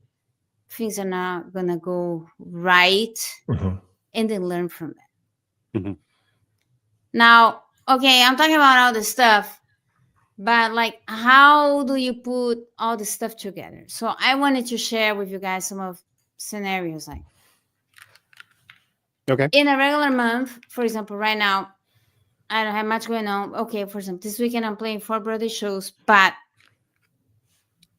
things are not going to go right, and then learn from it. Mm-hmm. Now, okay, I'm talking about all this stuff, but like, how do you put all this stuff together? So I wanted to share with you guys some of scenarios. Like, okay, in a regular month, for example, right now, I don't have much going on. Okay, for example, this weekend I'm playing 4 Broadway shows, but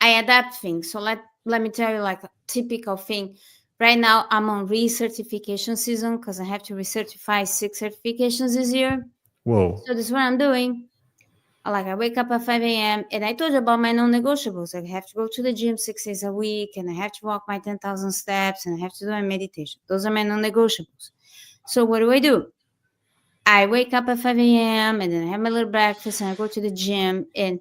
I adapt things. So let me tell you, like, a typical thing. Right now, I'm on recertification season because I have to recertify 6 certifications this year. Whoa. So this is what I'm doing. Like, I wake up at 5 a.m. and I told you about my non-negotiables. I have to go to the gym 6 days a week, and I have to walk my 10,000 steps, and I have to do my meditation. Those are my non-negotiables. So what do? I wake up at 5 a.m. and then I have my little breakfast and I go to the gym. And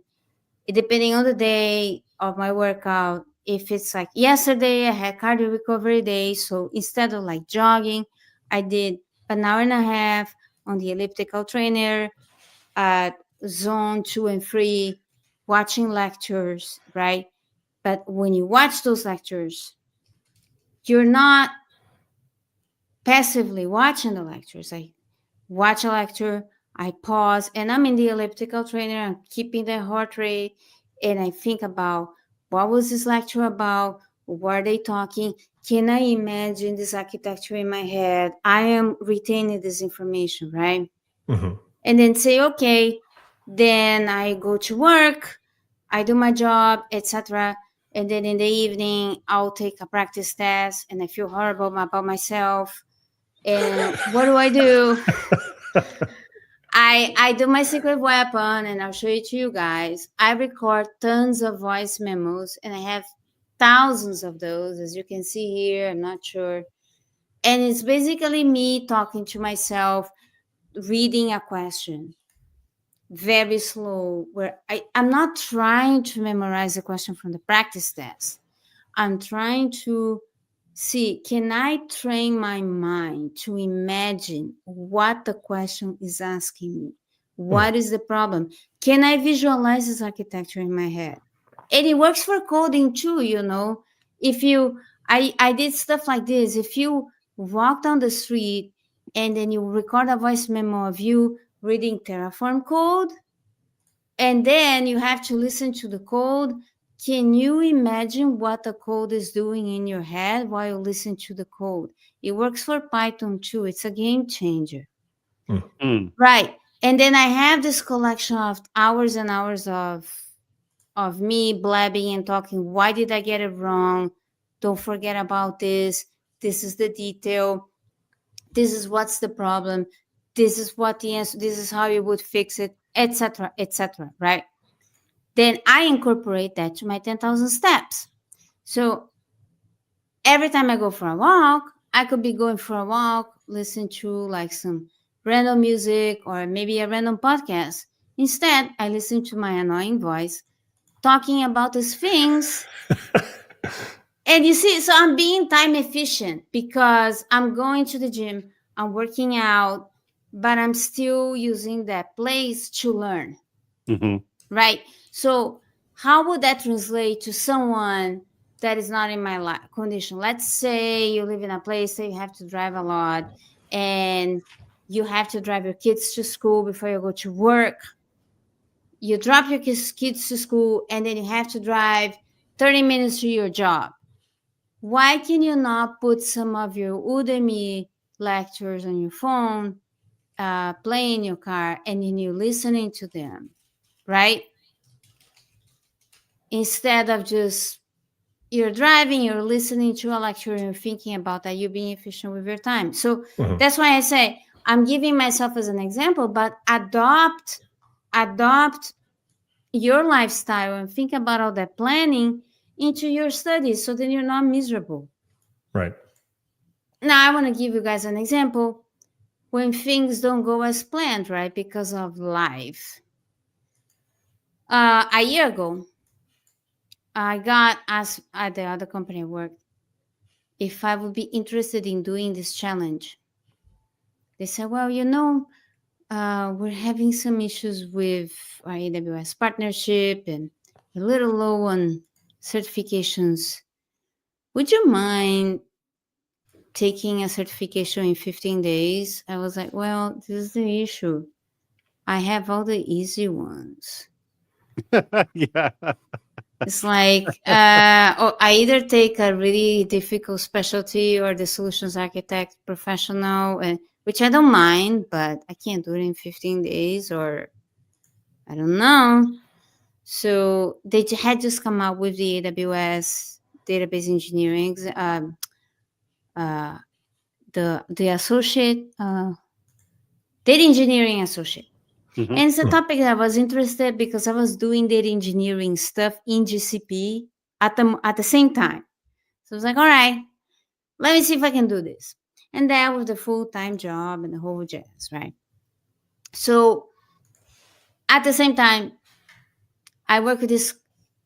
depending on the day of my workout, if it's like yesterday, I had cardio recovery day. So instead of like jogging, I did an hour and a half on the elliptical trainer at zone 2 and 3, watching lectures, right? But when you watch those lectures, you're not passively watching the lectures. I watch a lecture, I pause, and I'm in the elliptical trainer. I'm keeping the heart rate, and I think about, what was this lecture about? What are they talking? Can I imagine this architecture in my head? I am retaining this information, right? And then say, okay, then I go to work, I do my job, etc. And then in the evening, I'll take a practice test, and I feel horrible about myself. And what do? I do my secret weapon, and I'll show it to you guys. I record tons of voice memos, and I have thousands of those, as you can see here. I'm not sure. And it's basically me talking to myself, reading a question very slow, where I'm not trying to memorize the question from the practice test. I'm trying to see, can I train my mind to imagine what the question is asking me? What is the problem? Can I visualize this architecture in my head? And it works for coding too, If I did stuff like this. If you walk down the street and then you record a voice memo of you reading Terraform code, and then you have to listen to the code, can you imagine what the code is doing in your head while you listen to the code? It works for Python too. It's a game changer. Right. And then I have this collection of hours and hours of me blabbing and talking. Why did I get it wrong? Don't forget about this. This is the detail. This is what's the problem. This is what the answer. This is how you would fix it, etc., etc. Right? Then I incorporate that to my 10,000 steps. So every time I go for a walk, I could be going for a walk, listen to like some random music or maybe a random podcast. Instead, I listen to my annoying voice talking about these things. And you see, so I'm being time efficient because I'm going to the gym, I'm working out, but I'm still using that place to learn. Right? So how would that translate to someone that is not in my condition? Let's say you live in a place that you have to drive a lot and you have to drive your kids to school before you go to work. You drop your kids to school and then you have to drive 30 minutes to your job. Why can you not put some of your Udemy lectures on your phone, play in your car, and then you're listening to them, right? Instead of just you're driving, you're listening to a lecture, and you're thinking about that, you're being efficient with your time. So that's why I say I'm giving myself as an example, but adopt your lifestyle and think about all that planning into your studies so that you're not miserable. Right. Now, I want to give you guys an example. when things don't go as planned, right? Because of life. A year ago, I got asked at the other company I worked if I would be interested in doing this challenge. They said, well, we're having some issues with our AWS partnership and a little low on certifications. Would you mind taking a certification in 15 days? I was like, well, this is the issue. I have all the easy ones. Yeah. It's like I either take a really difficult specialty or the solutions architect professional, which I don't mind, but I can't do it in 15 days, or I don't know. So they had just come out with the AWS database engineering, the associate, data engineering associate. Mhm. And it's a topic that I was interested because I was doing data engineering stuff in GCP at the same time. So I was like, all right, let me see if I can do this. And that was the full-time job and the whole jazz, right? So at the same time, I work with this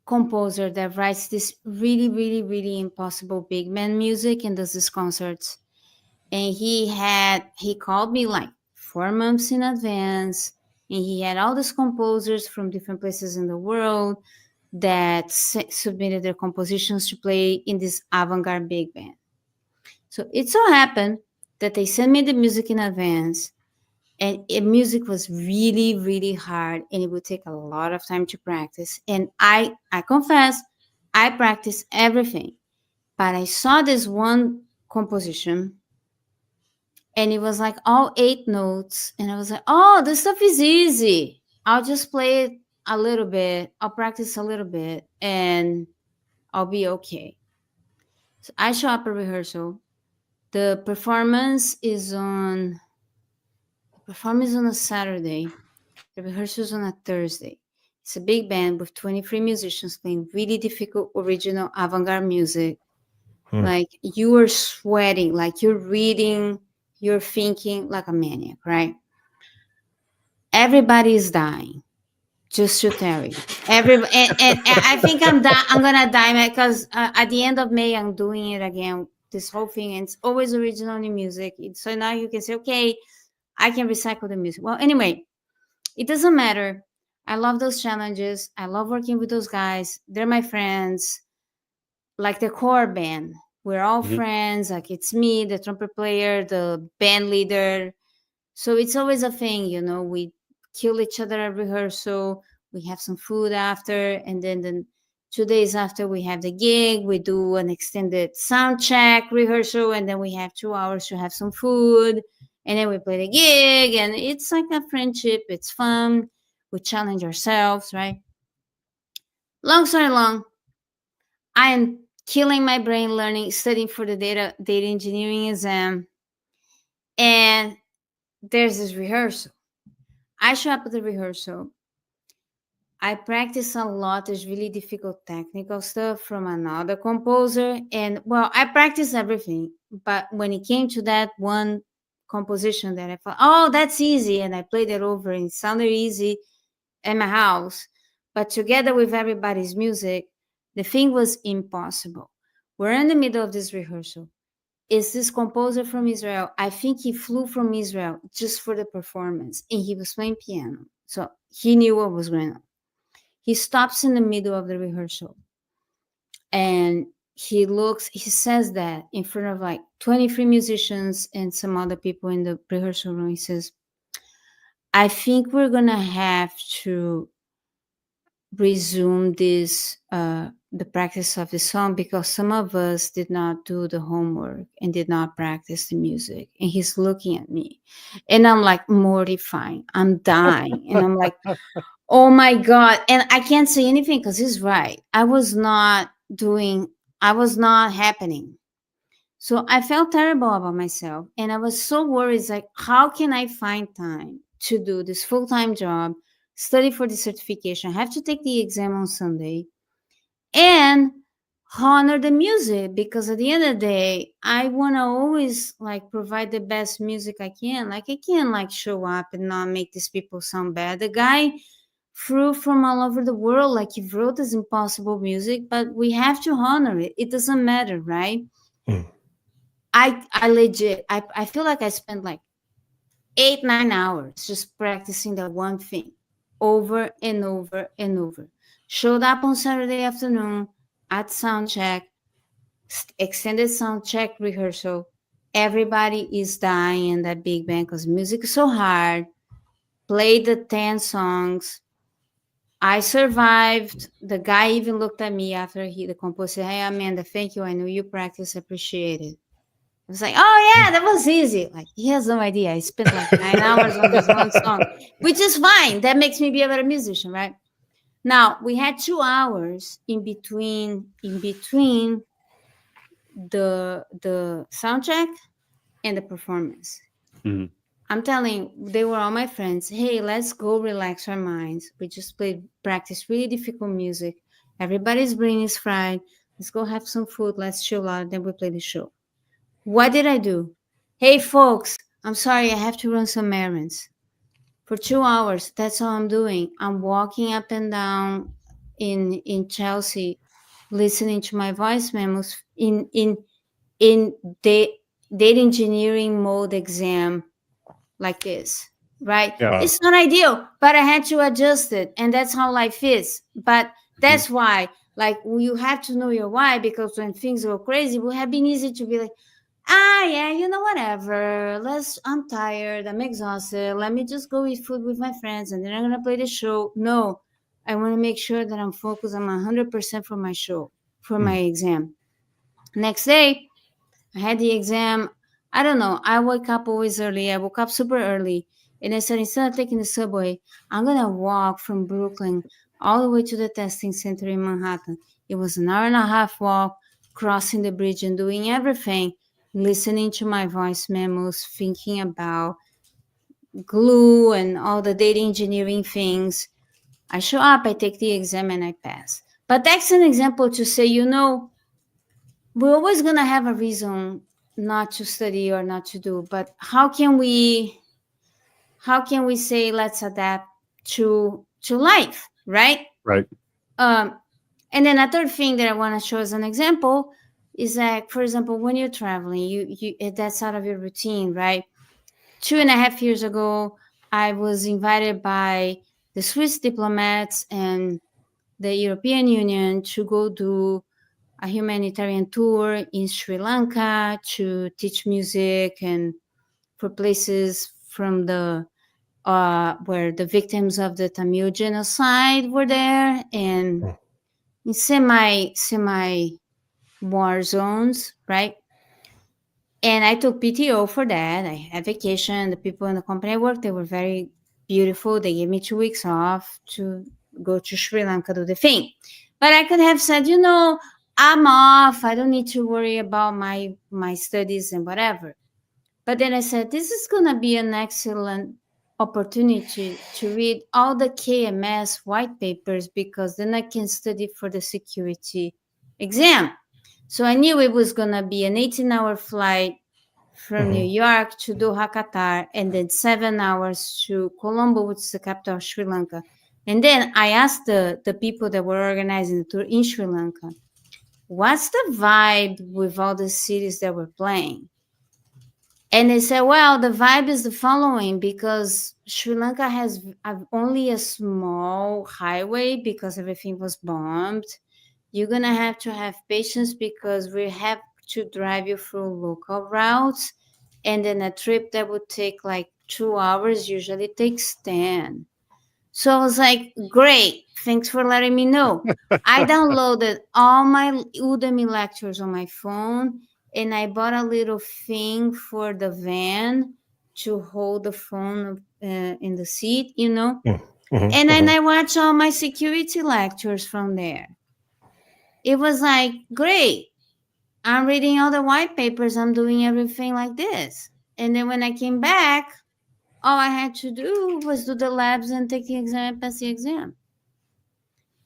composer that writes this really, really, really impossible big band music and does these concerts. And he called me like 4 months in advance, and he had all these composers from different places in the world that submitted their compositions to play in this avant-garde big band. So it so happened that they sent me the music in advance, and music was really, really hard, and it would take a lot of time to practice. And I confess, I practiced everything, but I saw this one composition, and it was like all 8 notes, and I was like, oh, this stuff is easy. I'll just play it a little bit. I'll practice a little bit, and I'll be okay. So I show up at rehearsal. The performance is on a Saturday. The rehearsal is on a Thursday. It's a big band with 23 musicians playing really difficult original avant-garde music. Like you are sweating, like you're reading, you're thinking like a maniac, right? Everybody is dying. Just to tell you, and I think I'm gonna die because at the end of May I'm doing it again. This whole thing, and it's always original new music. So now you can say, okay, I can recycle the music. Well, anyway, it doesn't matter. I love those challenges. I love working with those guys. They're my friends. Like the core band, we're all friends. Like it's me, the trumpet player, the band leader. So it's always a thing, we kill each other at rehearsal. We have some food after, and then the 2 days after we have the gig, we do an extended sound check rehearsal, and then we have 2 hours to have some food, and then we play the gig, and it's like a friendship. It's fun. We challenge ourselves, right? Long story long, I am killing my brain studying for the data engineering exam, and there's this rehearsal. I show up at the rehearsal. I practice a lot. There's really difficult technical stuff from another composer. And well, I practice everything. But when it came to that one composition that I thought, oh, that's easy. And I played it over and it sounded easy at my house. But together with everybody's music, the thing was impossible. We're in the middle of this rehearsal. Is this composer from Israel? I think he flew from Israel just for the performance, and he was playing piano. So he knew what was going on. He stops in the middle of the rehearsal, and he says that in front of like 23 musicians and some other people in the rehearsal room. He says, I think we're going to have to resume the practice of the song because some of us did not do the homework and did not practice the music. And he's looking at me, and I'm like mortifying. I'm dying, and I'm like, oh my God. And I can't say anything because he's right. I was not happening. So I felt terrible about myself, and I was so worried. Like, how can I find time to do this full-time job, study for the certification? I have to take the exam on Sunday. And honor the music, because at the end of the day, I want to always like provide the best music I can. Like I can't like show up and not make these people sound bad. The guy flew from all over the world, like he wrote this impossible music, but we have to honor it. It doesn't matter, right? I legit, I feel like I spent like 8-9 hours just practicing that one thing over and over and over. Showed up on Saturday afternoon at sound check, extended sound check rehearsal. Everybody is dying in that big band because music is so hard. Played the 10 songs. I survived. The guy even looked at me after the composer said, "Hey, Amanda, thank you. I know you practice. Appreciate it." I was like, "Oh yeah, that was easy." Like he has no idea. I spent like 9 hours on this one song, which is fine. That makes me be a better musician, right? Now we had 2 hours in between the sound check and the performance. Mm-hmm. I'm telling you, they were all my friends. Hey, let's go relax our minds. We just practice really difficult music. Everybody's brain is fried. Let's go have some food. Let's chill out. Then we play the show. What did I do? Hey, folks, I'm sorry. I have to run some errands. For 2 hours, that's all I'm doing. I'm walking up and down in Chelsea, listening to my voice memos in data engineering mode exam like this, right? Yeah. It's not ideal, but I had to adjust it, and that's how life is. But that's why, like, you have to know your why, because when things go crazy, it would have been easy to be like, yeah, whatever. I'm tired, I'm exhausted. Let me just go eat food with my friends, and then I'm gonna play the show. No, I want to make sure that I'm focused. I'm 100% for my show, for my exam. Next day, I had the exam. I don't know. I wake up always early. I woke up super early. And I said, instead of taking the subway, I'm going to walk from Brooklyn all the way to the testing center in Manhattan. It was an hour and a half walk, crossing the bridge and doing everything, listening to my voice memos, thinking about glue and all the data engineering things. I show up, I take the exam, and I pass. But that's an example to say, we're always going to have a reason not to study or not to do, but how can we say let's adapt to life, right? Right. And then a third thing that I want to show as an example is that, for example, when you're traveling, you that's out of your routine, right? 2.5 years ago, I was invited by the Swiss diplomats and the European Union to go do a humanitarian tour in Sri Lanka to teach music and for places from the where the victims of the Tamil genocide were there, and in semi war zones, right? And I took PTO for that. I had vacation. The people in the company I worked, they were very beautiful. They gave me 2 weeks off to go to Sri Lanka, do the thing. But I could have said, I'm off. I don't need to worry about my studies and whatever. But then I said, this is going to be an excellent opportunity to read all the KMS white papers, because then I can study for the security exam. So I knew it was going to be an 18-hour flight from New York to Doha, Qatar, and then 7 hours to Colombo, which is the capital of Sri Lanka. And then I asked the people that were organizing the tour in Sri Lanka, what's the vibe with all the cities that were playing? And they said, well, the vibe is the following, because Sri Lanka has only a small highway because everything was bombed. You're going to have patience because we have to drive you through local routes. And then a trip that would take like 2 hours usually takes 10. So I was like, great. Thanks for letting me know. I downloaded all my Udemy lectures on my phone, and I bought a little thing for the van to hold the phone in the seat, and then I watched all my security lectures from there. It was like, great. I'm reading all the white papers. I'm doing everything like this. And then when I came back, all I had to do was do the labs and take the exam and pass the exam.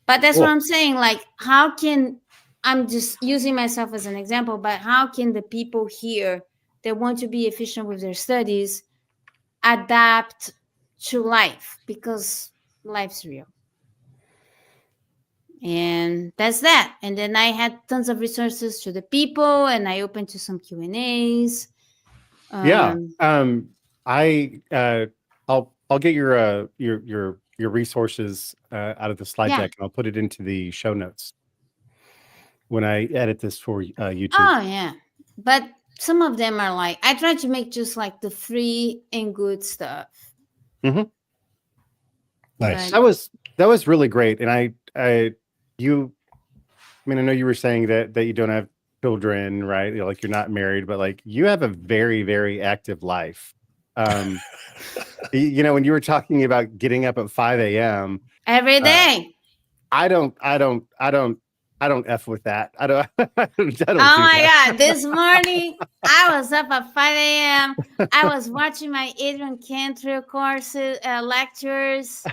But that's what I'm saying. Like, how can I'm just using myself as an example, but how can the people here that want to be efficient with their studies adapt to life? Because life's real. And that's that. And then I had tons of resources to the people, and I opened to some Q&As. I'll get your resources out of the slide deck, and I'll put it into the show notes when I edit this for YouTube. Oh yeah, but some of them are like, I try to make just like the free and good stuff. Mm-hmm. Nice. That was really great. And I know you were saying that you don't have children, right? Like you're not married, but like you have a very, very active life. When you were talking about getting up at 5 a.m. every day, I don't F with that. I don't oh my God. This morning I was up at 5 a.m. I was watching my Adrian Cantrell courses, lectures,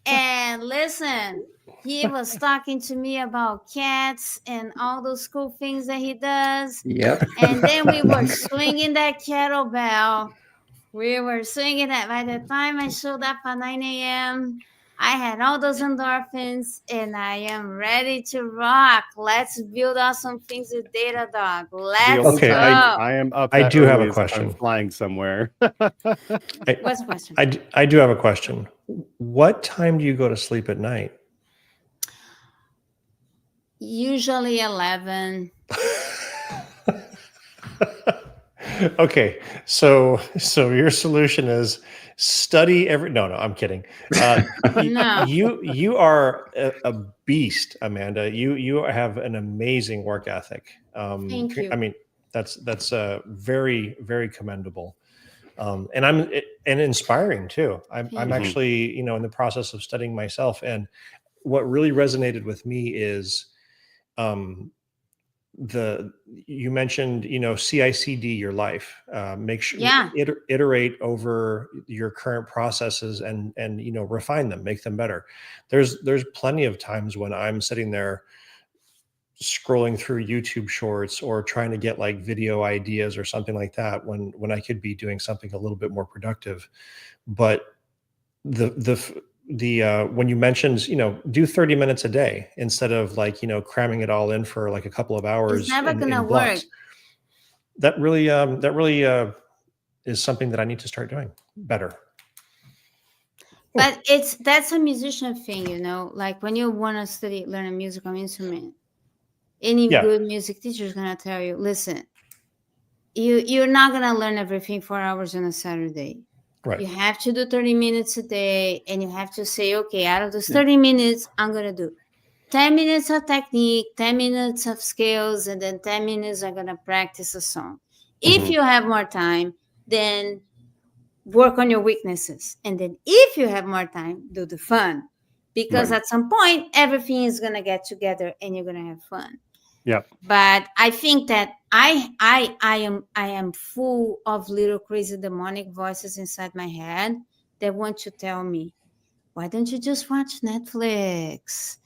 and listen, he was talking to me about cats and all those cool things that he does. Yep. And then we were swinging that kettlebell. We were swinging it. By the time I showed up at 9 a.m., I had all those endorphins, and I am ready to rock. Let's build awesome things with Datadog. Let's go. I am up. I do have a question. I'm flying somewhere. What's the question? I do have a question. What time do you go to sleep at night? Usually 11. Okay, so your solution is study every. No, I'm kidding. No. You are a beast, Amanda. You have an amazing work ethic. Thank you. I mean, that's very, very commendable, and inspiring too. I'm actually in the process of studying myself, and what really resonated with me is you mentioned CI/CD your life, make sure iterate over your current processes and refine them, make them better. There's plenty of times when I'm sitting there scrolling through YouTube shorts or trying to get like video ideas or something like that when I could be doing something a little bit more productive. But when you mentioned, do 30 minutes a day instead of like, cramming it all in for like a couple of hours. It's never going to work. That really is something that I need to start doing better. But that's a musician thing, like when you want to learn a musical instrument, any good music teacher is going to tell you, listen, you're not going to learn everything 4 hours on a Saturday. Right. You have to do 30 minutes a day, and you have to say, okay, out of those 30 minutes, I'm going to do 10 minutes of technique, 10 minutes of skills, and then 10 minutes I'm going to practice a song. If you have more time, then work on your weaknesses. And then if you have more time, do the fun. Because at some point, everything is going to get together and you're going to have fun. Yeah. But I think that I am full of little crazy demonic voices inside my head that want to tell me, why don't you just watch Netflix?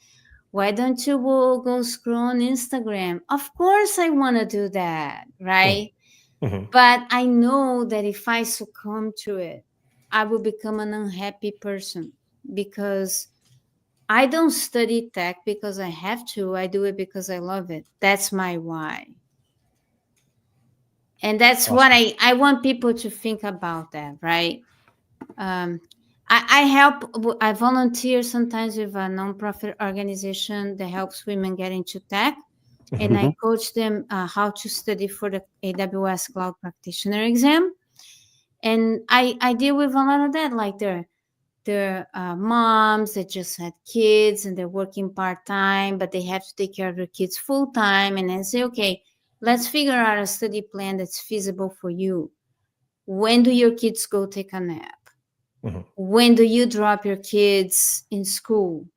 Why don't you go scroll on Instagram? Of course I want to do that, right? But I know that if I succumb to it, I will become an unhappy person, because I don't study tech because I have to. I do it because I love it. That's my why. And that's awesome. What I want people to think about that, right? I volunteer sometimes with a nonprofit organization that helps women get into tech. And I coach them how to study for the AWS Cloud Practitioner exam. And I deal with a lot of that, like they're moms that just had kids and they're working part-time, but they have to take care of their kids full-time. And then say, okay, let's figure out a study plan that's feasible for you. When do your kids go take a nap? When do you drop your kids in school?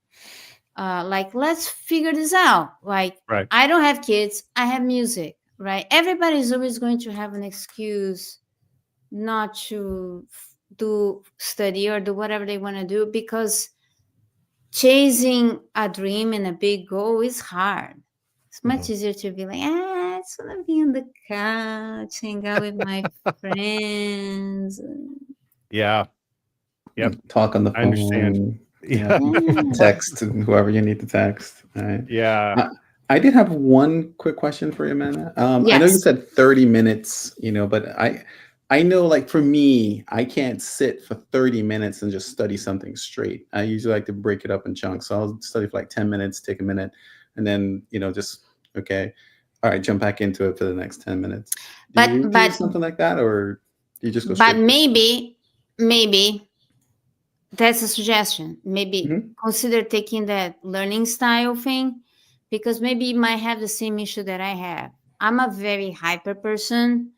Let's figure this out. I don't have kids. I have music, right? Everybody's always going to have an excuse not to do study or do whatever they want to do, because chasing a dream and a big goal is hard. It's much easier to be like, I just want to be on the couch, hang out with my friends. Yeah. Yep. Talk on the phone. I understand. Yeah. Text whoever you need to text. Right. Yeah. I did have one quick question for you, Amanda. I know you Yes. said 30 minutes, but I know, like, for me, I can't sit for 30 minutes and just study something straight. I usually like to break it up in chunks. So I'll study for like 10 minutes, take a minute, and then, just, okay, all right, jump back into it for the next 10 minutes. Do you do something like that, or do you just go straight? But maybe that's a suggestion. Maybe consider taking that learning style thing, because maybe you might have the same issue that I have. I'm a very hyper person.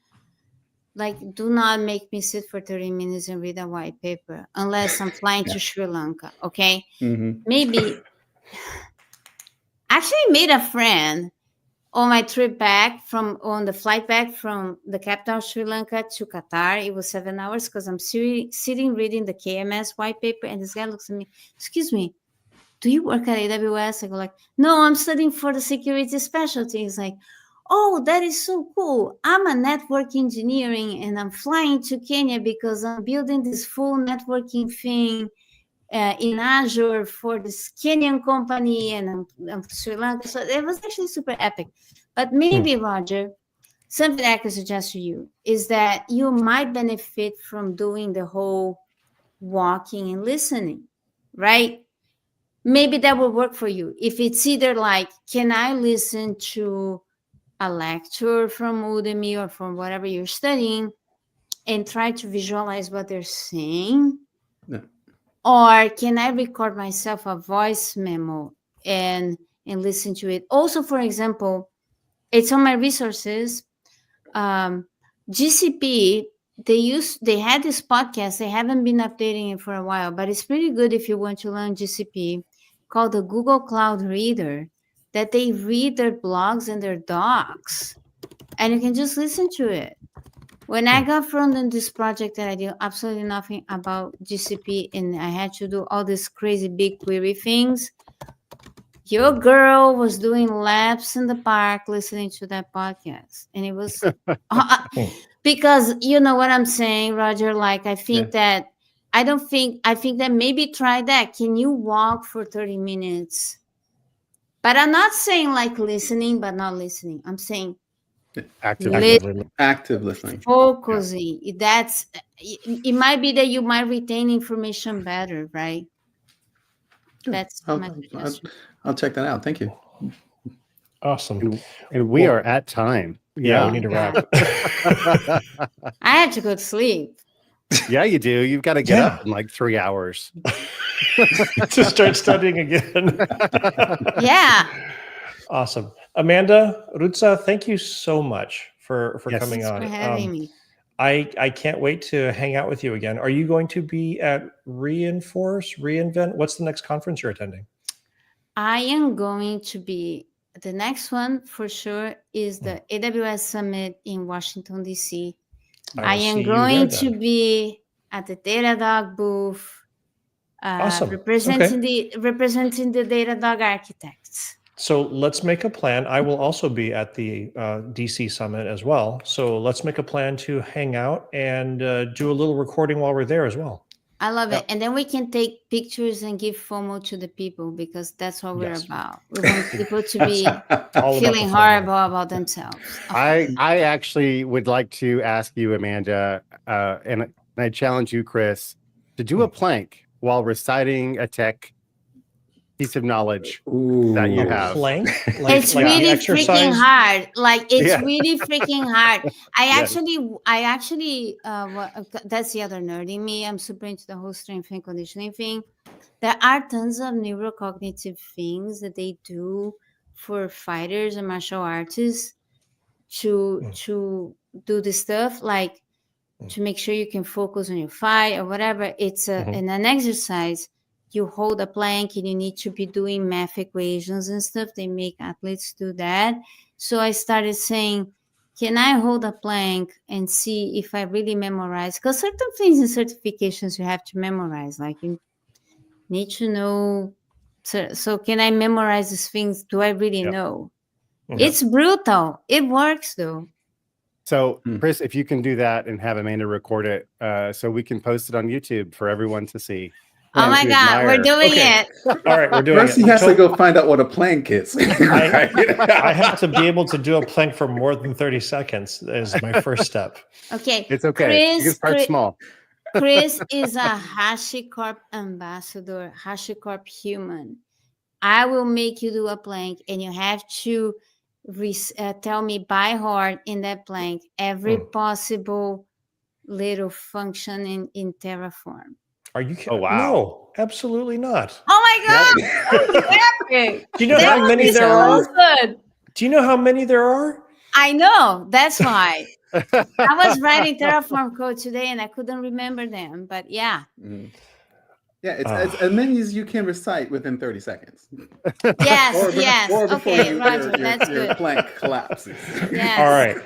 Like, do not make me sit for 30 minutes and read a white paper unless I'm flying to Sri Lanka. Okay. Maybe actually made a friend on my trip back on the flight back from the capital of Sri Lanka to Qatar. It was 7 hours because I'm sitting reading the KMS white paper, and this guy looks at me, excuse me, do you work at AWS? I go like, no, I'm studying for the security specialty. He's like, oh, that is so cool. I'm a network engineering and I'm flying to Kenya because I'm building this full networking thing in Azure for this Kenyan company, and I'm Sri Lanka. So it was actually super epic. But maybe, Roger, something I could suggest to you is that you might benefit from doing the whole walking and listening, right? Maybe that will work for you. If it's either like, can I listen to a lecture from Udemy or from whatever you're studying and try to visualize what they're saying? Yeah. Or can I record myself a voice memo and listen to it? Also, for example, it's on my resources. GCP, they had this podcast. They haven't been updating it for a while, but it's pretty good if you want to learn GCP, called the Google Cloud Reader, that they read their blogs and their docs, and you can just listen to it. When I got thrown in this project that I did absolutely nothing about GCP, and I had to do all these crazy big query things, your girl was doing laps in the park listening to that podcast. And it was because you know what I'm saying, Roger? Like, I think that I think that maybe try that. Can you walk for 30 minutes? But I'm not saying like listening, but not listening. I'm saying active listening, focusing. That's it. Might be that you might retain information better, right? That's my suggestion. I'll check that out. Thank you. Awesome. And we are at time. Yeah, we need to wrap. I had to go to sleep. Yeah, you do. You've got to get up in like 3 hours to start studying again. Yeah. Awesome. Amanda Ruzza, thank you so much for coming on. For having me. I can't wait to hang out with you again. Are you going to be at reInvent? What's the next conference you're attending? I am going to be, the next one for sure is the AWS Summit in Washington, D.C. I am going to be at the Datadog booth, awesome. representing the Datadog architects. So let's make a plan. I will also be at the DC Summit as well. So let's make a plan to hang out and do a little recording while we're there as well. I love it. And then we can take pictures and give FOMO to the people, because that's what we're about. We want people to be feeling horrible about themselves. I actually would like to ask you, Amanda, and I challenge you, Chris, to do a plank while reciting a tech piece of knowledge that you have. Plank? It's like really freaking hard. Like, it's really freaking hard. I actually, that's the other nerd in me. I'm super into the whole strength and conditioning thing. There are tons of neurocognitive things that they do for fighters and martial artists to do this stuff, like to make sure you can focus on your fight or whatever. It's in an exercise. You hold a plank and you need to be doing math equations and stuff. They make athletes do that. So I started saying, can I hold a plank and see if I really memorize? Because certain things in certifications you have to memorize. Like, you need to know. So can I memorize these things? Do I really know? It's brutal. It works though. So, Chris, if you can do that and have Amanda record it, so we can post it on YouTube for everyone to see. Oh my God, we're doing it. All right, we're doing First, it. he has to go find out what a plank is. I have to be able to do a plank for more than 30 seconds is my first step. Okay. It's okay. You can start small. Chris is a HashiCorp ambassador, HashiCorp human. I will make you do a plank, and you have to tell me by heart in that plank every possible little function in Terraform. Are you kidding? Oh, wow. No, absolutely not. Oh my God! That was epic. Do you know how many there are? Good. Do you know how many there are? I know. That's why. I was writing Terraform code today and I couldn't remember them, but yeah. Yeah, it's as many as you can recite within 30 seconds. Yes, yes. Or before Okay, Roger, that's your good. plank collapses. Yes. All right.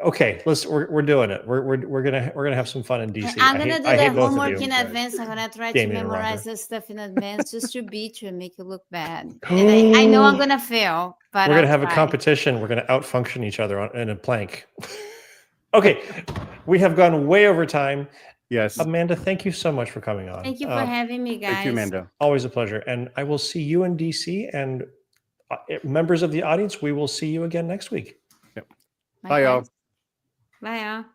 Okay, we're doing it. We're gonna have some fun in DC. I'm gonna do the homework in you. advance. I'm gonna try Damien to and memorize Roger. the stuff in advance just to beat you and make you look bad. And I know I'm gonna fail, but we're gonna I'll have try. a competition. We're gonna outfunction each other in a plank. Okay, we have gone way over time. Yes. Amanda, thank you so much for coming on. Thank you for having me, guys. Thank you, Amanda. Always a pleasure. And I will see you in DC, and members of the audience, we will see you again next week. Bye, y'all. Bye, y'all.